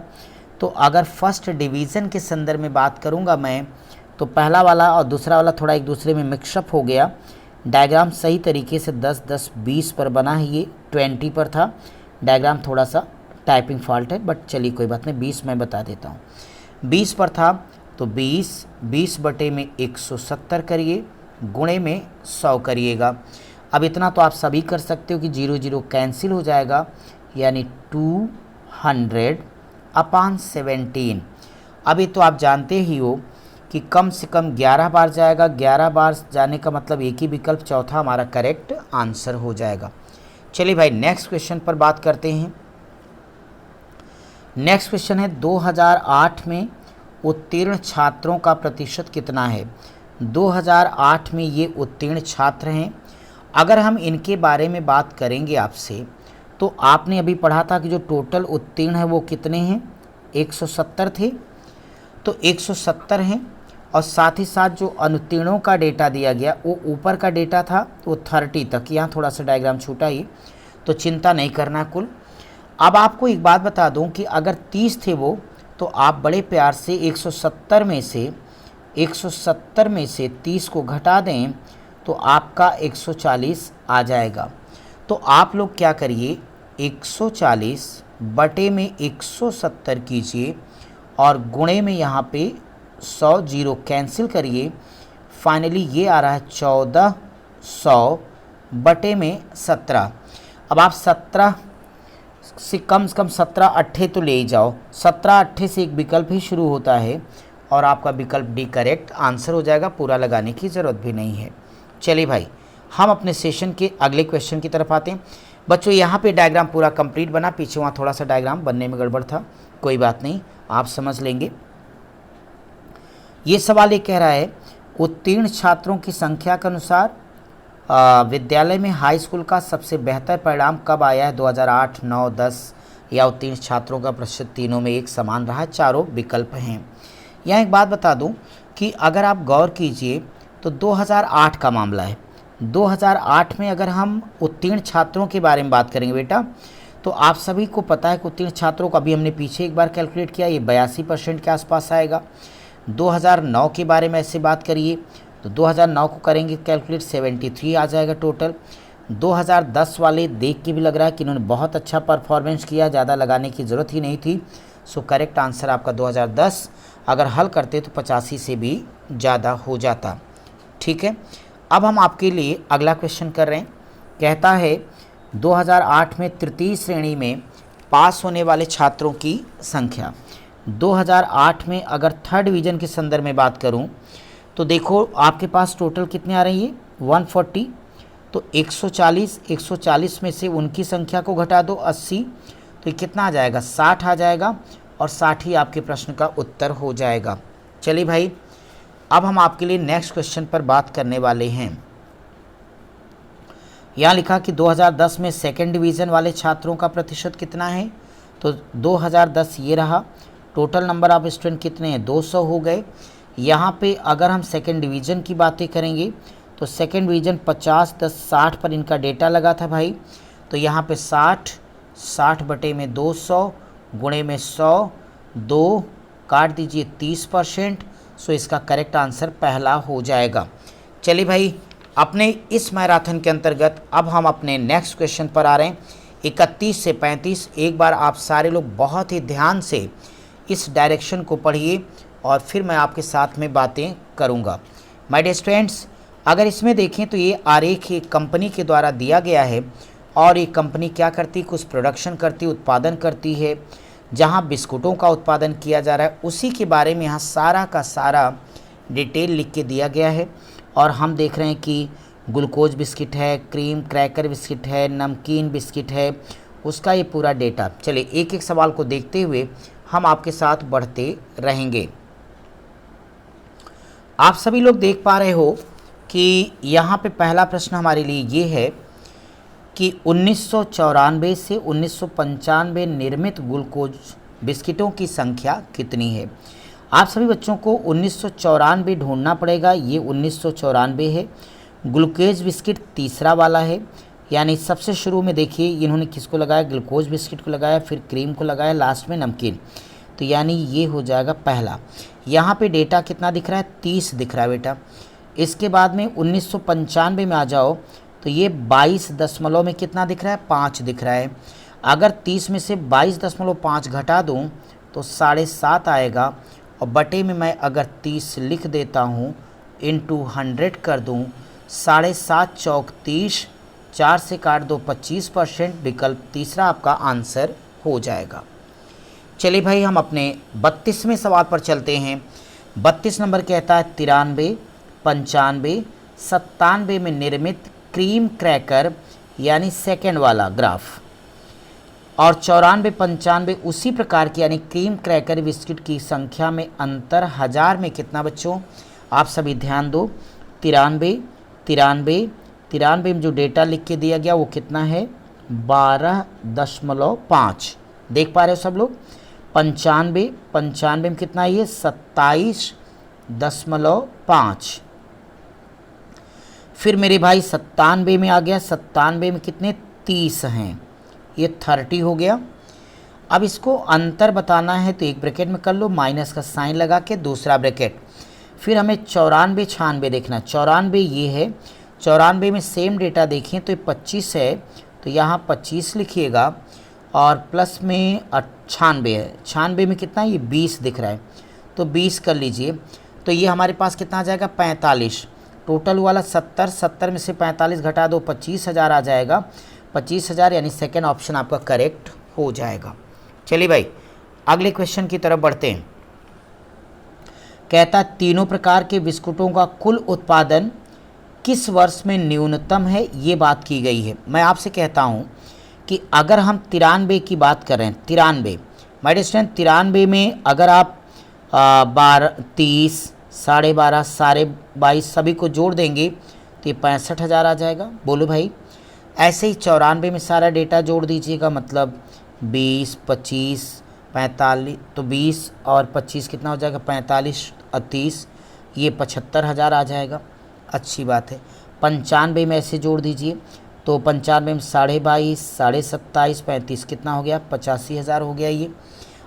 तो अगर फर्स्ट डिवीज़न के संदर्भ में बात करूँगा मैं, तो पहला वाला और दूसरा वाला थोड़ा एक दूसरे में मिक्सअप हो गया। डायग्राम सही तरीके से 10, 10, 20 पर बना है, ये 20 पर था। डायग्राम थोड़ा सा टाइपिंग फॉल्ट है, बट चलिए कोई बात नहीं, 20 मैं बता देता हूँ। 20 पर था तो 20 बटे में 170 करिए, गुणे में 100 करिएगा। अब इतना तो आप सभी कर सकते हो कि 0 0 कैंसिल हो जाएगा, यानी 200/17। अभी तो आप जानते ही हो कि कम से कम 11 बार जाएगा। 11 बार जाने का मतलब एक ही विकल्प चौथा हमारा करेक्ट आंसर हो जाएगा। चलिए भाई नेक्स्ट क्वेश्चन पर बात करते हैं। नेक्स्ट क्वेश्चन है 2008 में उत्तीर्ण छात्रों का प्रतिशत कितना है। 2008 में ये उत्तीर्ण छात्र हैं। अगर हम इनके बारे में बात करेंगे आपसे, तो आपने अभी पढ़ा था कि जो टोटल उत्तीर्ण है वो कितने हैं, 170 थे, तो 170 हैं। और साथ ही साथ जो अनुत्तीर्णों का डेटा दिया गया वो ऊपर का डेटा था, वो 30 तक। यहाँ थोड़ा सा डायग्राम छूटा ही, तो चिंता नहीं करना कुल। अब आपको एक बात बता दूं कि अगर 30 थे वो, तो आप बड़े प्यार से 170 में से 30 को घटा दें तो आपका 140 आ जाएगा। तो आप लोग क्या करिए, 140 बटे में 170 कीजिए और गुणे में यहाँ पे 100 जीरो कैंसिल करिए। फाइनली ये आ रहा है 1400 बटे में 17। अब आप 17 से कम 17 अट्ठे तो ले ही जाओ। 17 अट्ठे से एक विकल्प ही शुरू होता है और आपका विकल्प डी करेक्ट आंसर हो जाएगा। पूरा लगाने की ज़रूरत भी नहीं है। चलिए भाई हम अपने सेशन के अगले क्वेश्चन की तरफ आते हैं। बच्चों यहाँ पे डायग्राम पूरा कंप्लीट बना, पीछे वहाँ थोड़ा सा डायग्राम बनने में गड़बड़ था, कोई बात नहीं, आप समझ लेंगे। ये सवाल ये कह रहा है उत्तीर्ण छात्रों की संख्या के अनुसार विद्यालय में हाई स्कूल का सबसे बेहतर परिणाम कब आया है, 2008, 9, 10 या उत्तीर्ण छात्रों का प्रतिशत तीनों में एक समान रहा है। चारों विकल्प हैं। यहाँ एक बात बता दूं कि अगर आप गौर कीजिए तो 2008 का मामला है। 2008 में अगर हम उत्तीर्ण छात्रों के बारे में बात करेंगे बेटा, तो आप सभी को पता है कि उत्तीर्ण छात्रों को अभी हमने पीछे एक बार कैलकुलेट किया, ये 82% के आसपास आएगा। 2009 के बारे में ऐसे बात करिए तो 2009 को करेंगे कैलकुलेट, 73 आ जाएगा टोटल। 2010 वाले देख के भी लग रहा है कि इन्होंने बहुत अच्छा परफॉर्मेंस किया, ज़्यादा लगाने की ज़रूरत ही नहीं थी। सो करेक्ट आंसर आपका 2010, अगर हल करते तो 85 से भी ज़्यादा हो जाता। ठीक है, अब हम आपके लिए अगला क्वेश्चन कर रहे हैं। कहता है 2008 में तृतीय श्रेणी में पास होने वाले छात्रों की संख्या। 2008 में अगर थर्ड डिवीज़न के संदर्भ में बात करूं तो देखो आपके पास टोटल कितने आ रही है, 140। तो 140 में से उनकी संख्या को घटा दो 80, तो ये कितना आ जाएगा, 60 आ जाएगा और 60 ही आपके प्रश्न का उत्तर हो जाएगा। चलिए भाई अब हम आपके लिए नेक्स्ट क्वेश्चन पर बात करने वाले हैं। यहाँ लिखा कि 2010 में सेकेंड डिवीज़न वाले छात्रों का प्रतिशत कितना है, तो 2010 ये रहा टोटल नंबर ऑफ स्टूडेंट कितने हैं, 200 हो गए। यहाँ पे अगर हम सेकेंड डिवीज़न की बातें करेंगे तो सेकेंड डिवीज़न 50, 10, 60 पर इनका डेटा लगा था भाई। तो यहाँ पे 60 बटे में 200 गुणे में 100, 2 काट दीजिए 30%। सो इसका करेक्ट आंसर पहला हो जाएगा। चलिए भाई, अपने इस मैराथन के अंतर्गत अब हम अपने नेक्स्ट क्वेश्चन पर आ रहे हैं। 31 से 35 एक बार आप सारे लोग बहुत ही ध्यान से इस डायरेक्शन को पढ़िए और फिर मैं आपके साथ में बातें करूंगा। माय डियर स्टूडेंट्स, अगर इसमें देखें तो ये आरेख एक कंपनी के द्वारा दिया गया है और ये कंपनी क्या करती है, कुछ प्रोडक्शन करती, उत्पादन करती है, जहाँ बिस्कुटों का उत्पादन किया जा रहा है उसी के बारे में यहाँ सारा का सारा डिटेल लिख के दिया गया है। और हम देख रहे हैं कि ग्लूकोज बिस्किट है, क्रीम क्रैकर बिस्किट है, नमकीन बिस्किट है, उसका ये पूरा डेटा। चलिए एक एक सवाल को देखते हुए हम आपके साथ बढ़ते रहेंगे। आप सभी लोग देख पा रहे हो कि यहाँ पे पहला प्रश्न हमारे लिए ये है कि 1994 से 1995 निर्मित ग्लूकोज बिस्किटों की संख्या कितनी है। आप सभी बच्चों को 1994 ढूंढना पड़ेगा। ये 1994 है। ग्लूकोज बिस्किट तीसरा वाला है, यानी सबसे शुरू में देखिए इन्होंने किसको लगाया, ग्लूकोज बिस्किट को लगाया, फिर क्रीम को लगाया, लास्ट में नमकीन। तो यानी ये हो जाएगा पहला। यहाँ पे डेटा कितना दिख रहा है, 30 दिख रहा है बेटा। इसके बाद में 1995 में आ जाओ तो ये 22 में कितना दिख रहा है, 5 दिख रहा है। अगर 30 में से 22.5 घटा दूँ तो 7.5 आएगा और बटे में मैं अगर 30 लिख देता हूँ, इंटू 100 कर दूँ, 7.5 चौक 30, 4 से काट दो 25%, विकल्प तीसरा आपका आंसर हो जाएगा। चलिए भाई, हम अपने 32वें सवाल पर चलते हैं। 32 नंबर कहता है 93, 95, 97 में निर्मित क्रीम क्रैकर, यानी सेकेंड वाला ग्राफ, और 94, 95 उसी प्रकार की यानी क्रीम क्रैकर बिस्किट की संख्या में अंतर हजार में कितना बच्चों, आप सभी ध्यान दो। 93 में जो डेटा लिख के दिया गया वो कितना है, 12.5। देख पा रहे हो सब लोग। 95 में कितना है ये, 27.5। फिर मेरे भाई 97 में आ गया। 97 में कितने, 30 हैं, ये 30 हो गया। अब इसको अंतर बताना है तो एक ब्रैकेट में कर लो, माइनस का साइन लगा के दूसरा ब्रैकेट। फिर हमें 94, 96 देखना। 94 ये है। 94 में सेम डेटा देखें तो ये 25 है, तो यहाँ 25 लिखिएगा और प्लस में 96 है। 96 में कितना है, ये 20 दिख रहा है, तो 20 कर लीजिए। तो ये हमारे पास कितना आ जाएगा, 45। टोटल वाला 70 में से 45 घटा दो, 25,000 आ जाएगा। 25,000 यानी सेकेंड ऑप्शन आपका करेक्ट हो जाएगा। चलिए भाई, अगले क्वेश्चन की तरफ बढ़ते हैं। कहता तीनों प्रकार के बिस्कुटों का कुल उत्पादन किस वर्ष में न्यूनतम है, ये बात की गई है। मैं आपसे कहता हूँ कि अगर हम 93 की बात कर रहे हैं, 93 माय डियर स्टूडेंट, 93 में अगर आप 30, 12.5, 22 सभी को जोड़ देंगे तो ये 65,000 आ जाएगा। बोलो भाई। ऐसे ही 94 में सारा डेटा जोड़ दीजिएगा, मतलब 20, 25, 45, तो 20 और 25 कितना हो जाएगा, 45 और 30, ये 75,000 आ जाएगा। अच्छी बात है। 95 में ऐसे जोड़ दीजिए तो 95 में 22.5, 27.5, 35 कितना हो गया, 85,000 हो गया ये।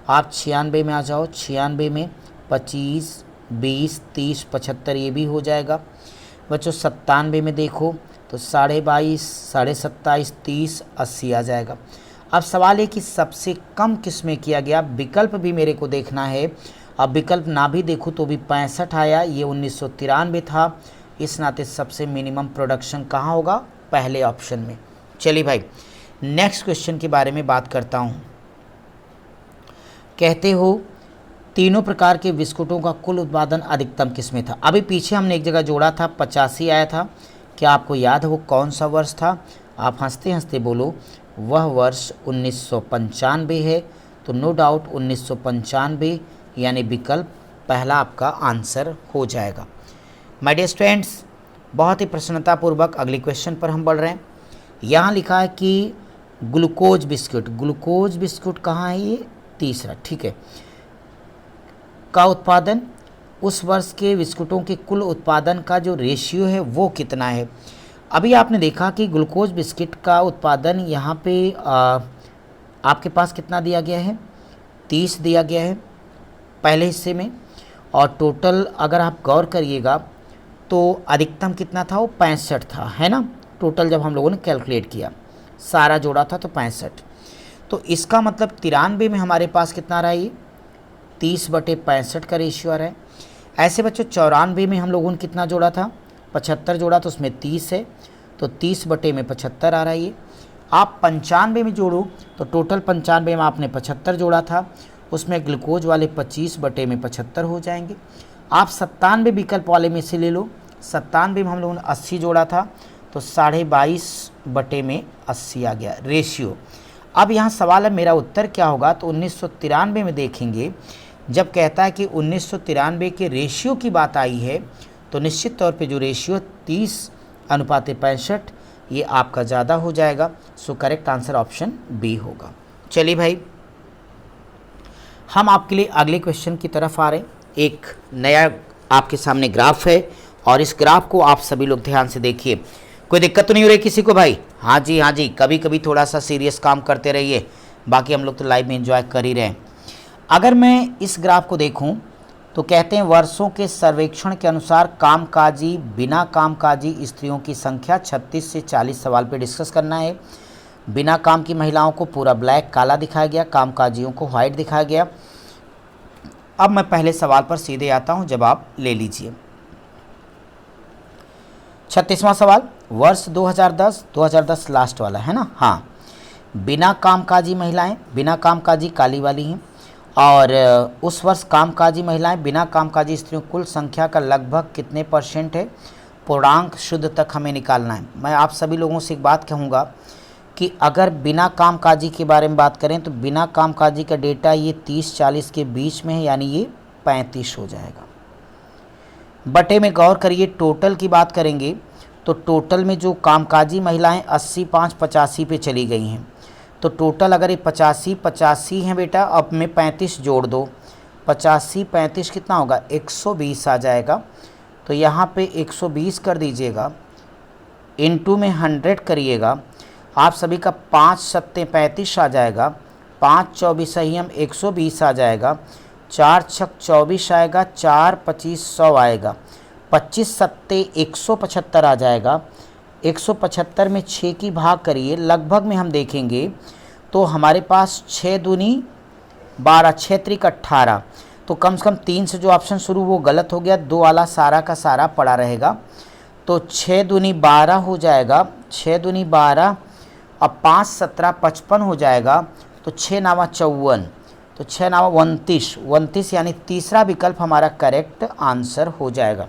आप 96 में आ जाओ। 96 में 25, 20, 30, 75 ये भी हो जाएगा बच्चों। 97 में देखो तो 22.5, 27.5, 30, 80 आ जाएगा। अब सवाल है कि सबसे कम किस में किया गया, विकल्प भी मेरे को देखना है। अब विकल्प ना भी देखूँ तो भी 65 आया, ये 1993 था। इस नाते सबसे मिनिमम प्रोडक्शन कहाँ होगा, पहले ऑप्शन में। चलिए भाई, नेक्स्ट क्वेश्चन के बारे में बात करता हूँ। कहते हो तीनों प्रकार के बिस्कुटों का कुल उत्पादन अधिकतम किस में था। अभी पीछे हमने एक जगह जोड़ा था, 85 आया था। क्या आपको याद है वो कौन सा वर्ष था? आप हंसते हंसते बोलो, वह वर्ष 1995 है। तो नो डाउट 1995 यानी विकल्प पहला आपका आंसर हो जाएगा। माय डियर स्टूडेंट्स, बहुत ही प्रसन्नतापूर्वक अगले क्वेश्चन पर हम बढ़ रहे हैं। यहाँ लिखा है कि ग्लूकोज बिस्कुट कहाँ है, ये तीसरा, ठीक है। का उत्पादन, उस वर्ष के बिस्कुटों के कुल उत्पादन का जो रेशियो है वो कितना है। अभी आपने देखा कि ग्लूकोज बिस्किट का उत्पादन यहाँ पे आपके पास कितना दिया गया है, 30 दिया गया है पहले हिस्से में, और टोटल अगर आप गौर करिएगा तो अधिकतम कितना था, वो 65 था, है ना। टोटल जब हम लोगों ने कैलकुलेट किया सारा जोड़ा था तो 65, तो इसका मतलब 93 में हमारे पास कितना रहा, ये 30/65 का रेशियो आ रहा है। ऐसे बच्चों 94 में हम लोगों ने कितना जोड़ा था, 75 जोड़ा, तो उसमें 30 है, तो 30/75 आ रहा है ये। आप 95 में जोड़ो तो टोटल 95 में आपने 75 जोड़ा था, उसमें ग्लूकोज वाले 25/75 हो जाएंगे। आप 97 विकल्प वाले में से ले लो, 97 में हम लोगों ने 80 जोड़ा था, तो 22.5/80 आ गया रेशियो। अब यहाँ सवाल है मेरा उत्तर क्या होगा, तो 1993 में देखेंगे, जब कहता है कि 1993 के रेशियो की बात आई है, तो निश्चित तौर पे जो रेशियो 30/65 ये आपका ज़्यादा हो जाएगा। So correct answer option B होगा। चलिए भाई, हम आपके लिए अगले क्वेश्चन की तरफ आ रहे हैं। एक नया आपके सामने ग्राफ है और इस ग्राफ को आप सभी लोग ध्यान से देखिए। कोई दिक्कत तो नहीं हो रही किसी को भाई? हाँ जी हाँ जी, कभी कभी थोड़ा सा सीरियस काम करते रहिए, बाकी हम लोग तो लाइव में एंजॉय कर ही रहे हैं। अगर मैं इस ग्राफ को देखूं तो कहते हैं वर्षों के सर्वेक्षण के अनुसार कामकाजी बिना कामकाजी स्त्रियों की संख्या 36 से 40 सवाल पे डिस्कस करना है। बिना काम की महिलाओं को पूरा ब्लैक काला दिखाया गया, कामकाजियों को व्हाइट दिखाया गया। अब मैं पहले सवाल पर सीधे आता हूं, जवाब ले लीजिए। 36वां सवाल, वर्ष 2010 लास्ट वाला है ना, हाँ। बिना कामकाजी महिलाएं, बिना कामकाजी काली वाली हैं, और उस वर्ष कामकाजी महिलाएं बिना कामकाजी स्त्रियों कुल संख्या का लगभग कितने % है, पूर्णांक शुद्ध तक हमें निकालना है। मैं आप सभी लोगों से एक बात कहूँगा कि अगर बिना कामकाजी के बारे में बात करें तो बिना कामकाजी का डेटा ये 30-40 के बीच में है, यानी ये 35 हो जाएगा। बटे में गौर करिए, टोटल की बात करेंगे तो टोटल में जो कामकाजी महिलाएं 80-5-85 पे चली गई हैं, तो टोटल अगर ये 85 हैं बेटा, अब में 35 जोड़ दो, 85-35 कितना होगा, 120 आ जाएगा। तो यहाँ पे 120 कर दीजिएगा, इनटू में 100 करिएगा, आप सभी का 5×7=35 आ जाएगा, 5×24 सही हम 120 आ जाएगा, 4×6=24 आएगा, 4×25=100 आएगा, 25×7=175 आ जाएगा। 175 में 6 की भाग करिए, लगभग में हम देखेंगे तो हमारे पास 6×2 = 12, 6×3 = 18, तो कम से कम 3 से जो ऑप्शन शुरू वो गलत हो गया, 2 वाला सारा का सारा पड़ा रहेगा। तो 6×2 = 12 हो जाएगा, 6×2 = 12, अब 5×17 = 55 हो जाएगा, तो 6×9 = 54, तो 6×9 = 29, यानी तीसरा विकल्प हमारा करेक्ट आंसर हो जाएगा।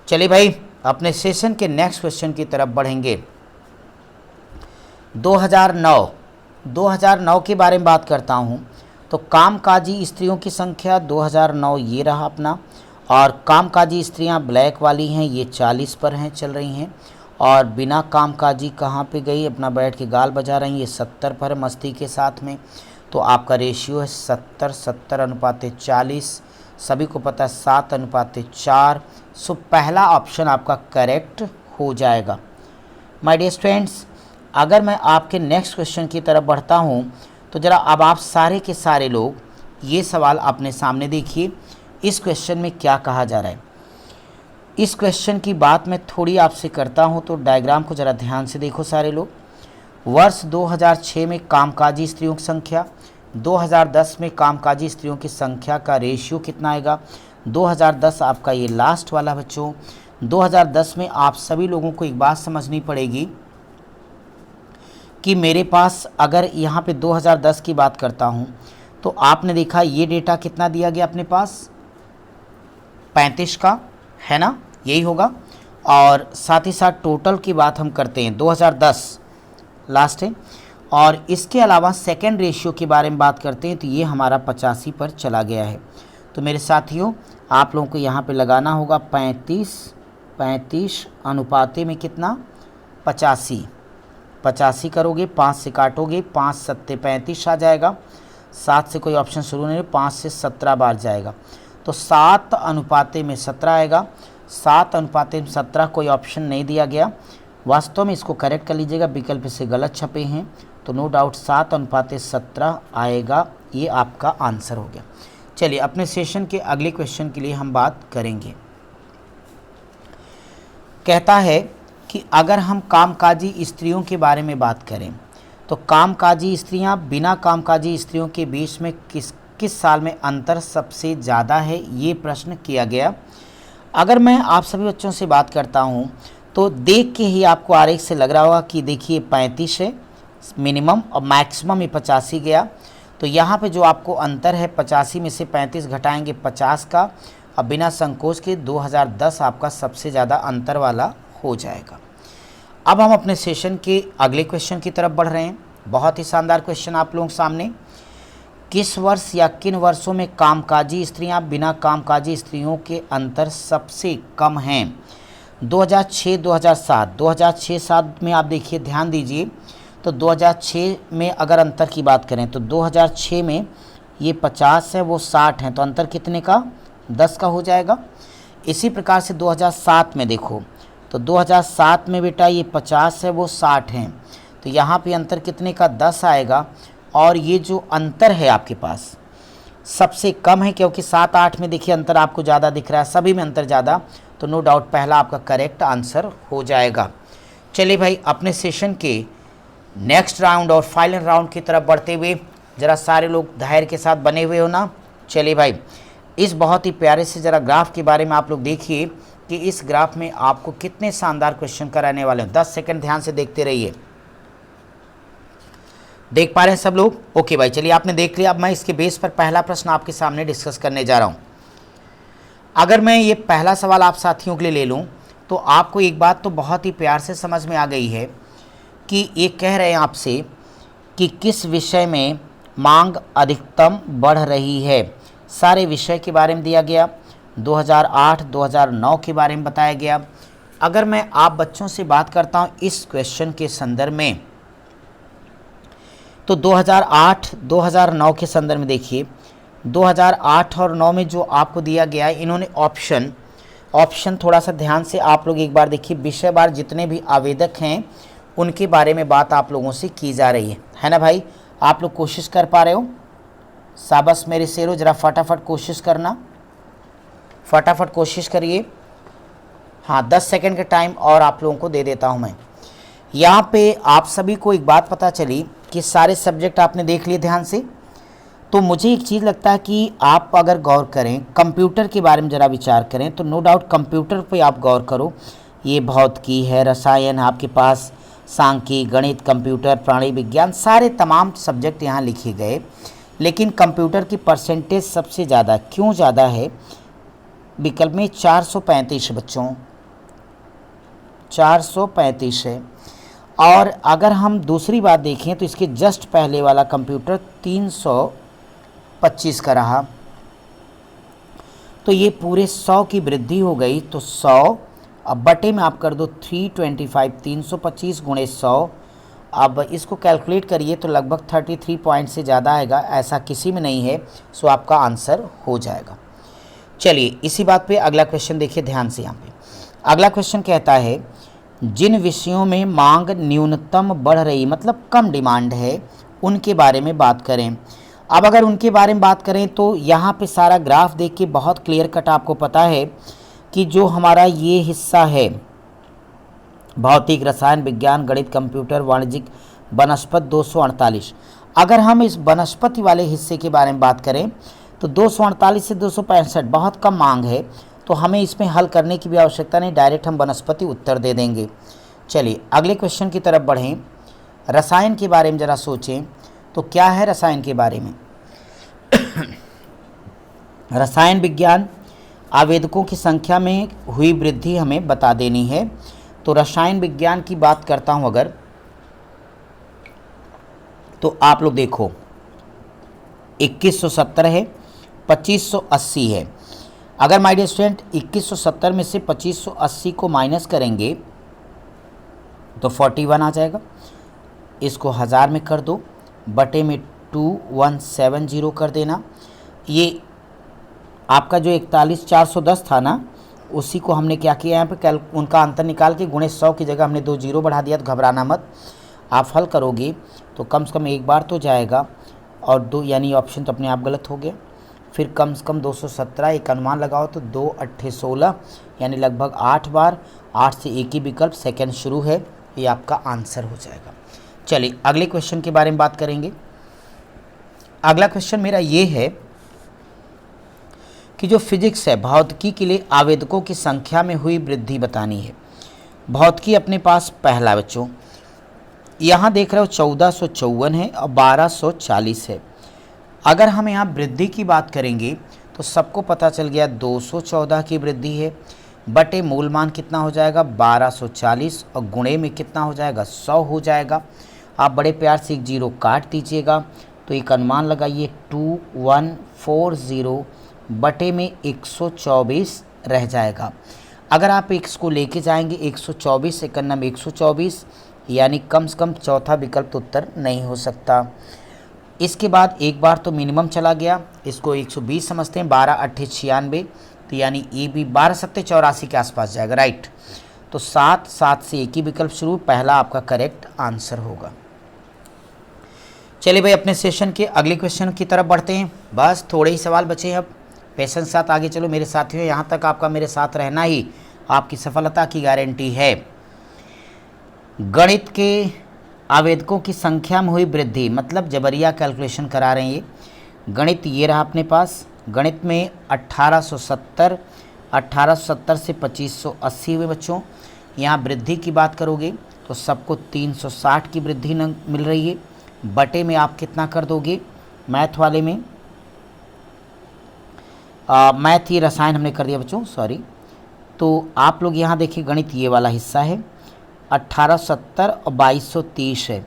चलिए भाई, अपने सेशन के नेक्स्ट क्वेश्चन की तरफ बढ़ेंगे। 2009 के बारे में बात करता हूँ, तो कामकाजी स्त्रियों की संख्या 2009 ये रहा अपना, और कामकाजी स्त्रियां ब्लैक वाली हैं, ये 40 पर हैं, चल रही हैं, और बिना कामकाजी कहाँ पे गई, अपना बैठ के गाल बजा रही हैं, ये 70 पर है मस्ती के साथ में। तो आपका रेशियो है 70:40, सभी को पता है 7:4। सो पहला ऑप्शन आपका करेक्ट हो जाएगा। माय डियर स्टूडेंट्स, अगर मैं आपके नेक्स्ट क्वेश्चन की तरफ बढ़ता हूँ तो ज़रा अब आप सारे के सारे लोग ये सवाल अपने सामने देखिए। इस क्वेश्चन में क्या कहा जा रहा है, इस क्वेश्चन की बात मैं थोड़ी आपसे करता हूँ, तो डायग्राम को ज़रा ध्यान से देखो सारे लोग। वर्ष 2006 में कामकाजी स्त्रियों की संख्या, 2010 में कामकाजी स्त्रियों की संख्या का रेशियो कितना आएगा। 2010 आपका ये लास्ट वाला बच्चों। 2010 में आप सभी लोगों को एक बात समझनी पड़ेगी कि मेरे पास अगर यहाँ पे 2010 की बात करता हूँ तो आपने देखा ये डेटा कितना दिया गया अपने पास, 35 का, है ना, यही होगा। और साथ ही साथ टोटल की बात हम करते हैं, 2010 लास्ट है, और इसके अलावा सेकेंड रेशियो के बारे में बात करते हैं तो ये हमारा 85 पर चला गया है। तो मेरे साथियों, आप लोगों को यहाँ पे लगाना होगा 35 अनुपाते में कितना, 85 करोगे, 5 से काटोगे, 5×7=35 आ जाएगा, 7 से कोई ऑप्शन शुरू नहीं, 5 से 17 बार जाएगा। तो 7:17 आएगा। 7:17 कोई ऑप्शन नहीं दिया गया। वास्तव में इसको करेक्ट कर लीजिएगा, विकल्प से गलत छपे हैं, तो नो डाउट 7:17 आएगा। ये आपका आंसर हो गया। चलिए अपने सेशन के अगले क्वेश्चन के लिए हम बात करेंगे। कहता है कि अगर हम कामकाजी स्त्रियों के बारे में बात करें तो कामकाजी स्त्रियां बिना कामकाजी स्त्रियों के बीच में किस साल में अंतर सबसे ज़्यादा है, ये प्रश्न किया गया। अगर मैं आप सभी बच्चों से बात करता हूँ तो देख के ही आपको आरेख से लग रहा होगा कि देखिए 35 है मिनिमम और मैक्सिमम ये 85 गया। तो यहाँ पे जो आपको अंतर है 85 में से 35 घटाएंगे 50 का, अब बिना संकोच के 2010 आपका सबसे ज़्यादा अंतर वाला हो जाएगा। अब हम अपने सेशन के अगले क्वेश्चन की तरफ बढ़ रहे हैं। बहुत ही शानदार क्वेश्चन आप लोगों के सामने। किस वर्ष या किन वर्षों में कामकाजी स्त्रियां बिना कामकाजी स्त्रियों के अंतर सबसे कम हैं? 2006, 2007। 2006-7 में आप देखिए, ध्यान दीजिए, तो 2006 में अगर अंतर की बात करें तो 2006 में ये 50 है, वो 60 है, तो अंतर कितने का? 10 का हो जाएगा। इसी प्रकार से 2007 में देखो, तो 2007 में बेटा ये 50 है, वो 60 हैं, तो यहाँ पे अंतर कितने का? 10 आएगा। और ये जो अंतर है आपके पास सबसे कम है, क्योंकि 7-8 में देखिए अंतर आपको ज़्यादा दिख रहा है, सभी में अंतर ज़्यादा, तो नो डाउट पहला आपका करेक्ट आंसर हो जाएगा। चलिए भाई अपने सेशन के नेक्स्ट राउंड और फाइनल राउंड की तरफ बढ़ते हुए ज़रा सारे लोग धैर्य के साथ बने हुए हो ना। चलिए भाई इस बहुत ही प्यारे से ज़रा ग्राफ के बारे में आप लोग देखिए कि इस ग्राफ में आपको कितने शानदार क्वेश्चन कराने वाले हैं। 10 सेकंड ध्यान से देखते रहिए। देख पा रहे हैं सब लोग? ओके भाई, चलिए आपने देख लिया। अब मैं इसके बेस पर पहला प्रश्न आपके सामने डिस्कस करने जा रहा हूँ। अगर मैं ये पहला सवाल आप साथियों के लिए ले लूँ तो आपको एक बात तो बहुत ही प्यार से समझ में आ गई है कि ये कह रहे हैं आपसे कि किस विषय में मांग अधिकतम बढ़ रही है। सारे विषय के बारे में दिया गया, 2008, 2009 के बारे में बताया गया। अगर मैं आप बच्चों से बात करता हूँ इस क्वेश्चन के संदर्भ में, तो 2008, 2009 के संदर्भ में देखिए, 2008 और 9 में जो आपको दिया गया है, इन्होंने ऑप्शन थोड़ा सा ध्यान से आप लोग एक बार देखिए। विषय बार जितने भी आवेदक हैं उनके बारे में बात आप लोगों से की जा रही है ना भाई? आप लोग कोशिश कर पा रहे हो? शाबाश मेरे शेरों, ज़रा फटाफट कोशिश करना, फटाफट कोशिश करिए। हाँ 10 सेकंड का टाइम और आप लोगों को दे देता हूँ मैं। यहाँ पे आप सभी को एक बात पता चली कि सारे सब्जेक्ट आपने देख लिए ध्यान से। तो मुझे एक चीज़ लगता है कि आप अगर गौर करें, कंप्यूटर के बारे में ज़रा विचार करें, तो नो डाउट कंप्यूटर पे आप गौर करो। ये भौतिकी है, रसायन, आपके पास सांख्यिकी, गणित, कंप्यूटर, प्राणी विज्ञान, सारे तमाम सब्जेक्ट यहाँ लिखे गए। लेकिन कंप्यूटर की परसेंटेज सबसे ज़्यादा क्यों ज़्यादा है? विकल्प में 435 बच्चों, 435 है। और अगर हम दूसरी बात देखें तो इसके जस्ट पहले वाला कंप्यूटर 325 का रहा, तो ये पूरे 100 की वृद्धि हो गई। तो 100 अब बटे में आप कर दो 325, 325 गुणे 100। अब इसको कैलकुलेट करिए तो लगभग 33 पॉइंट से ज़्यादा आएगा, ऐसा किसी में नहीं है। सो आपका आंसर हो जाएगा। चलिए इसी बात पे अगला क्वेश्चन देखिए ध्यान से। यहाँ पे अगला क्वेश्चन कहता है जिन विषयों में मांग न्यूनतम बढ़ रही, मतलब कम डिमांड है, उनके बारे में बात करें। अब अगर उनके बारे में बात करें तो यहाँ पे सारा ग्राफ देख के बहुत क्लियर कट आपको पता है कि जो हमारा ये हिस्सा है भौतिक, रसायन विज्ञान, गणित, कंप्यूटर, वाणिज्यिक, वनस्पति 248, अगर हम इस वनस्पति वाले हिस्से के बारे में बात करें तो 248 से 265 बहुत कम मांग है, तो हमें इसमें हल करने की भी आवश्यकता नहीं, डायरेक्ट हम वनस्पति उत्तर दे देंगे। चलिए अगले क्वेश्चन की तरफ बढ़ें। रसायन के बारे में ज़रा सोचें तो क्या है रसायन के बारे में? रसायन विज्ञान आवेदकों की संख्या में हुई वृद्धि हमें बता देनी है। तो रसायन विज्ञान की बात करता हूं अगर, तो आप लोग देखो 2170 है, 2580 है। अगर माय डियर स्टूडेंट 2170 में से 2580 को माइनस करेंगे तो 41 आ जाएगा। इसको 1000 में कर दो, बटे में 2170 कर देना। ये आपका जो 41,410 था ना, उसी को हमने क्या किया यहाँ पे उनका अंतर निकाल के गुणे 100 की जगह हमने 2 जीरो बढ़ा दिया। तो घबराना मत, आप हल करोगे तो कम से कम एक बार तो जाएगा और दो, यानी ऑप्शन तो अपने आप गलत हो गया। फिर कम से कम 217, एक अनुमान लगाओ तो 2 8 16, यानी लगभग 8 बार। 8 से एक ही विकल्प सेकंड शुरू है, ये आपका आंसर हो जाएगा। चलिए अगले क्वेश्चन के बारे में बात करेंगे। अगला क्वेश्चन मेरा ये है कि जो फिजिक्स है, भौतिकी के लिए आवेदकों की संख्या में हुई वृद्धि बतानी है। भौतिकी अपने पास पहला बच्चों, यहाँ देख रहे हो 1454 है और 1240 है। अगर हम यहाँ वृद्धि की बात करेंगे तो सबको पता चल गया 214 की वृद्धि है, बटे मूल मान कितना हो जाएगा 1240 और गुणे में कितना हो जाएगा 100 हो जाएगा। आप बड़े प्यार से एक जीरो काट दीजिएगा तो एक अनुमान लगाइए 2140 बटे में 124 रह जाएगा। अगर आप x को लेके जाएंगे 124 से करना में 124, यानी कम से कम चौथा विकल्प तो उत्तर नहीं हो सकता। इसके बाद एक बार तो मिनिमम चला गया, इसको 120 समझते हैं, 12 8 96, तो यानी ये भी 12 7 84 के आसपास जाएगा, राइट। तो 7 7 से एक ही विकल्प शुरू, पहला आपका करेक्ट आंसर होगा। चलिए भाई अपने सेशन के अगले क्वेश्चन की तरफ बढ़ते हैं। बस थोड़े ही सवाल बचे हैं, अब पेशेंस साथ आगे चलो मेरे साथियों। यहाँ तक आपका मेरे साथ रहना ही आपकी सफलता की गारंटी है। गणित के आवेदकों की संख्या में हुई वृद्धि, मतलब जबरिया कैलकुलेशन करा रहे हैं ये। गणित ये रहा अपने पास, गणित में 1870 से 2580 हुए बच्चों। यहाँ वृद्धि की बात करोगे तो सबको 360 की वृद्धि मिल रही है, बटे में आप कितना कर दोगे मैथ वाले में, मैथ ये रसायन हमने कर दिया बच्चों, सॉरी। तो आप लोग यहाँ देखिए गणित ये वाला हिस्सा है 1870 और 2230 है।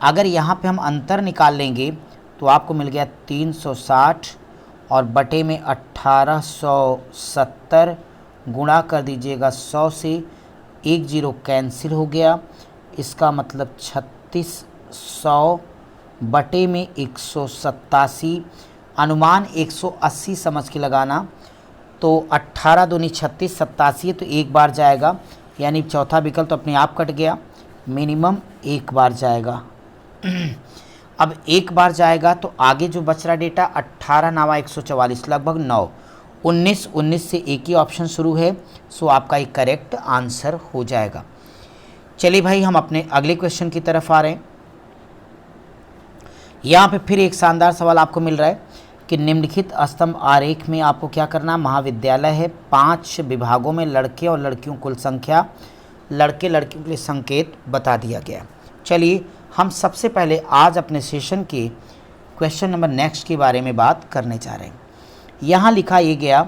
अगर यहाँ पे हम अंतर निकाल लेंगे तो आपको मिल गया 360 और बटे में 1870 गुणा कर दीजिएगा 100 से, एक जीरो कैंसिल हो गया, इसका मतलब 3600 बटे में 187, अनुमान 180 समझ के लगाना। तो 18 दूनी 36 87 है तो एक बार जाएगा, यानी चौथा विकल्प तो अपने आप कट गया, मिनिमम एक बार जाएगा। अब एक बार जाएगा तो आगे जो बच रहा डेटा 18 9 144 लगभग 9 19 19 से एक ही ऑप्शन शुरू है, सो आपका एक करेक्ट आंसर हो जाएगा। चलिए भाई हम अपने अगले क्वेश्चन की तरफ आ रहे हैं। यहाँ पे फिर एक शानदार सवाल आपको मिल रहा है कि निम्नलिखित स्तंभ आरेख में आपको क्या करना, महाविद्यालय है, 5 विभागों में लड़के और लड़कियों कुल संख्या, लड़के लड़कियों के लिए संकेत बता दिया गया। चलिए हम सबसे पहले आज अपने सेशन के क्वेश्चन नंबर नेक्स्ट के बारे में बात करने जा रहे हैं। यहाँ लिखा ये गया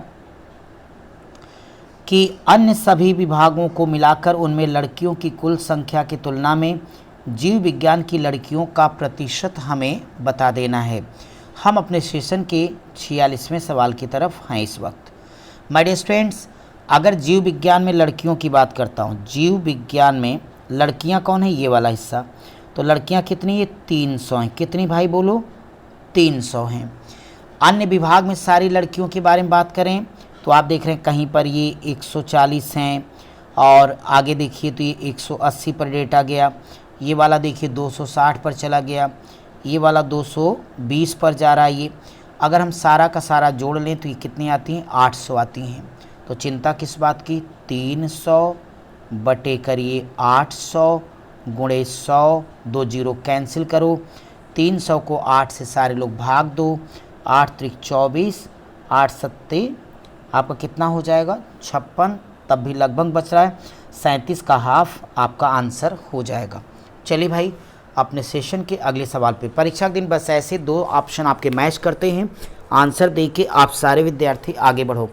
कि अन्य सभी विभागों को मिलाकर उनमें लड़कियों की कुल संख्या की तुलना में जीव विज्ञान की लड़कियों का प्रतिशत हमें बता देना है। हम अपने सेशन के 46वें सवाल की तरफ हैं इस वक्त। माय डियर स्टूडेंट्स, अगर जीव विज्ञान में लड़कियों की बात करता हूँ, जीव विज्ञान में लड़कियाँ कौन है, ये वाला हिस्सा, तो लड़कियाँ कितनी है 300 हैं। कितनी भाई बोलो, 300 हैं। अन्य विभाग में सारी लड़कियों के बारे में बात करें तो आप देख रहे हैं कहीं पर ये 140 हैं और आगे देखिए तो ये 180 पर डेटा गया, ये वाला देखिए 260 पर चला गया, ये वाला 220 पर जा रहा है। ये अगर हम सारा का सारा जोड़ लें तो ये कितनी आती हैं, 800 आती हैं। तो चिंता किस बात की, 300 बटे करिए 800 गुणे 100, 2 जीरो कैंसिल करो, 300 को 8 से सारे लोग भाग दो, 8 त्रिक 24, 8 सत्ते आपका कितना हो जाएगा 56, तब भी लगभग बच रहा है 37 का हाफ आपका आंसर हो जाएगा। चलिए भाई अपने सेशन के अगले सवाल पे, परीक्षा के दिन बस ऐसे 2 ऑप्शन आपके मैच करते हैं, आंसर देके आप सारे विद्यार्थी आगे बढ़ो।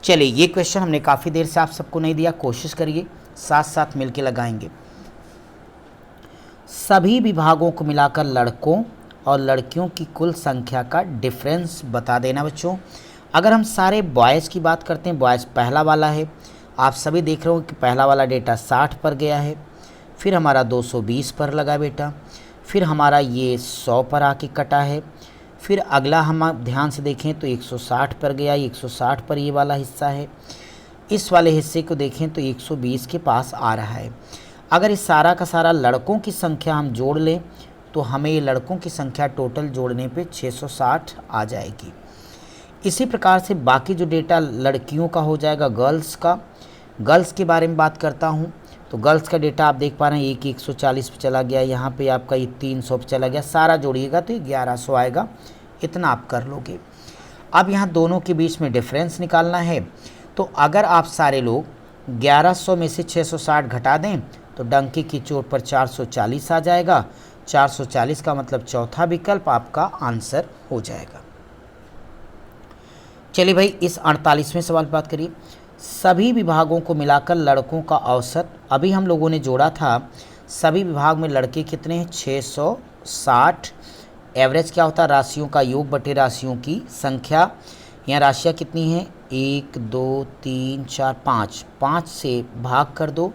चलिए ये क्वेश्चन हमने काफ़ी देर से आप सबको नहीं दिया, कोशिश करिए साथ साथ मिलके लगाएंगे। सभी विभागों को मिलाकर लड़कों और लड़कियों की कुल संख्या का डिफरेंस बता देना बच्चों। अगर हम सारे बॉयज़ की बात करते हैं, बॉयज़ पहला वाला है, आप सभी देख रहे हो कि पहला वाला डेटा 60 पर गया है, फिर हमारा 220 पर लगा बेटा, फिर हमारा ये 100 पर आके कटा है, फिर अगला हम आप ध्यान से देखें तो 160 पर गया, 160 पर ये वाला हिस्सा है। इस वाले हिस्से को देखें तो 120 के पास आ रहा है। अगर इस सारा का सारा लड़कों की संख्या हम जोड़ लें तो हमें ये लड़कों की संख्या टोटल जोड़ने पे 660 आ जाएगी। इसी प्रकार से बाकी जो डेटा लड़कियों का हो जाएगा, गर्ल्स का। गर्ल्स के बारे में बात करता हूँ तो गर्ल्स का डेटा आप देख पा रहे हैं, 140 पे चला गया, यहाँ पे आपका ये 300 पे चला गया, सारा जोड़िएगा तो ये 1100 आएगा। इतना आप कर लोगे। अब यहाँ दोनों के बीच में डिफरेंस निकालना है, तो अगर आप सारे लोग 1100 में से 660 घटा दें तो डंके की चोट पर 440 आ जाएगा। 440 का मतलब चौथा विकल्प आपका आंसर हो जाएगा। चलिए भाई, इस 48वें सवाल पर बात करिए। सभी विभागों को मिलाकर लड़कों का औसत, अभी हम लोगों ने जोड़ा था, सभी विभाग में लड़के कितने हैं, 660। एवरेज क्या होता है, राशियों का योग बटे राशियों की संख्या। यहाँ राशियाँ कितनी हैं, 1 2 3 4 5, 5 से भाग कर दो।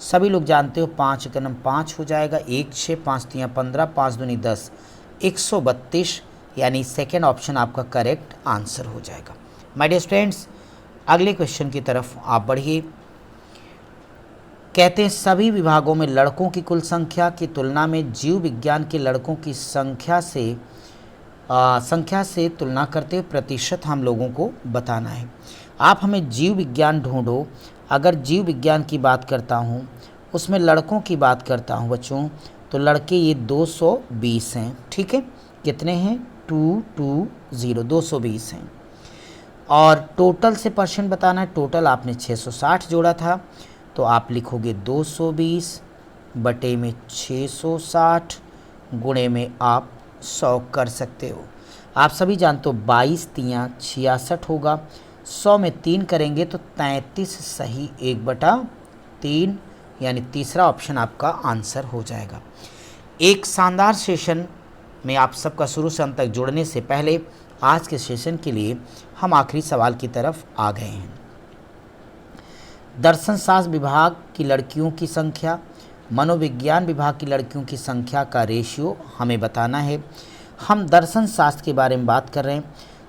सभी लोग जानते हो 5 का नम 5 हो जाएगा, 1 6 5 3 15, 5 दूनी 10, 132, यानी सेकेंड ऑप्शन आपका करेक्ट आंसर हो जाएगा। माय डियर स्टूडेंट्स, अगले क्वेश्चन की तरफ आप बढ़िए। कहते हैं सभी विभागों में लड़कों की कुल संख्या की तुलना में जीव विज्ञान के लड़कों की संख्या से तुलना करते हुए प्रतिशत हम लोगों को बताना है। आप हमें जीव विज्ञान ढूंढो। अगर जीव विज्ञान की बात करता हूँ, उसमें लड़कों की बात करता हूँ बच्चों, तो लड़के ये 220 हैं। ठीक है, कितने हैं, 220, 220 हैं। और टोटल से परसेंट बताना है। टोटल आपने 660 जोड़ा था, तो आप लिखोगे 220 बटे में 660 गुणे में आप 100 कर सकते हो। आप सभी जानते हो 22 तियाँ 66 होगा, 100 में 3 करेंगे तो 33 सही 1/3, यानी तीसरा ऑप्शन आपका आंसर हो जाएगा। एक शानदार सेशन में आप सबका शुरू से अंत तक जुड़ने से पहले आज के सेशन के लिए हम आखिरी सवाल की तरफ आ गए हैं। दर्शन शास्त्र विभाग की लड़कियों की संख्या, मनोविज्ञान विभाग की लड़कियों की संख्या का रेशियो हमें बताना है। हम दर्शन शास्त्र के बारे में बात कर रहे हैं।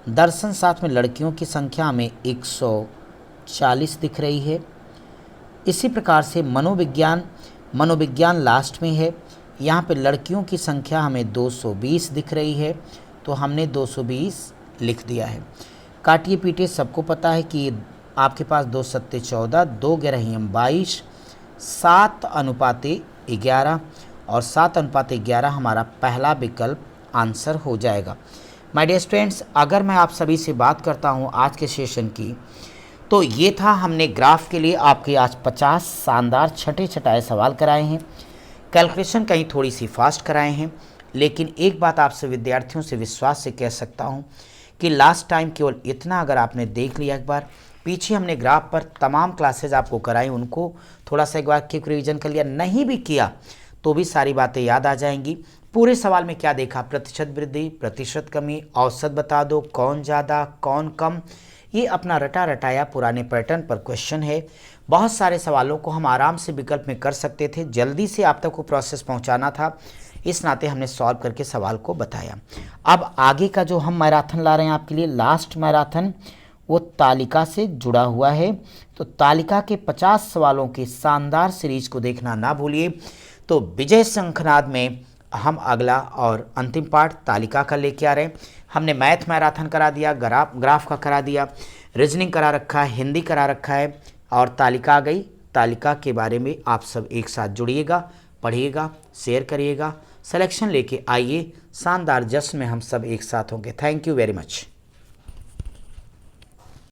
दर्शन शास्त्र में लड़कियों की संख्या हमें 140 दिख रही है। इसी प्रकार से मनोविज्ञान लास्ट में है। यहाँ पे लड़कियों की संख्या हमें 220 दिख रही है, तो हमने 220 लिख दिया है। काटिए पीटिए, सबको पता है कि आपके पास 2 सत्ते 14, 2 11 22, 7:11 और 7:11 हमारा पहला विकल्प आंसर हो जाएगा। माय डियर स्टूडेंट्स, अगर मैं आप सभी से बात करता हूँ आज के सेशन की, तो ये था, हमने ग्राफ के लिए आपके आज 50 शानदार छठे छटाए सवाल कराए हैं। कैलकुलेशन कहीं थोड़ी सी फास्ट कराए हैं, लेकिन एक बात आपसे विद्यार्थियों से विश्वास से कह सकता हूं कि लास्ट टाइम केवल इतना अगर आपने देख लिया, एक बार पीछे हमने ग्राफ पर तमाम क्लासेज आपको कराई, उनको थोड़ा सा एक बार क्विक रिवीजन कर लिया, नहीं भी किया तो भी सारी बातें याद आ जाएंगी। पूरे सवाल में क्या देखा, प्रतिशत वृद्धि, प्रतिशत कमी, औसत बता दो, कौन ज़्यादा कौन कम, ये अपना रटा रटाया पुराने पैटर्न पर क्वेश्चन है। बहुत सारे सवालों को हम आराम से विकल्प में कर सकते थे, जल्दी से आप तक वो प्रोसेस पहुंचाना था, इस नाते हमने सॉल्व करके सवाल को बताया। अब आगे का जो हम मैराथन ला रहे हैं आपके लिए, लास्ट मैराथन, वो तालिका से जुड़ा हुआ है। तो तालिका के 50 सवालों के शानदार सीरीज को देखना ना भूलिए। तो विजय शंखनाद में हम अगला और अंतिम पार्ट तालिका का लेके आ रहे हैं। हमने मैथ मैराथन करा दिया, ग्राफ का करा दिया, रीजनिंग करा रखा है, हिंदी करा रखा है, और तालिका आ गई। तालिका के बारे में आप सब एक साथ जुड़िएगा, पढ़िएगा, शेयर करिएगा, सिलेक्शन लेके आइए, शानदार जश्न में हम सब एक साथ होंगे। Thank you very much.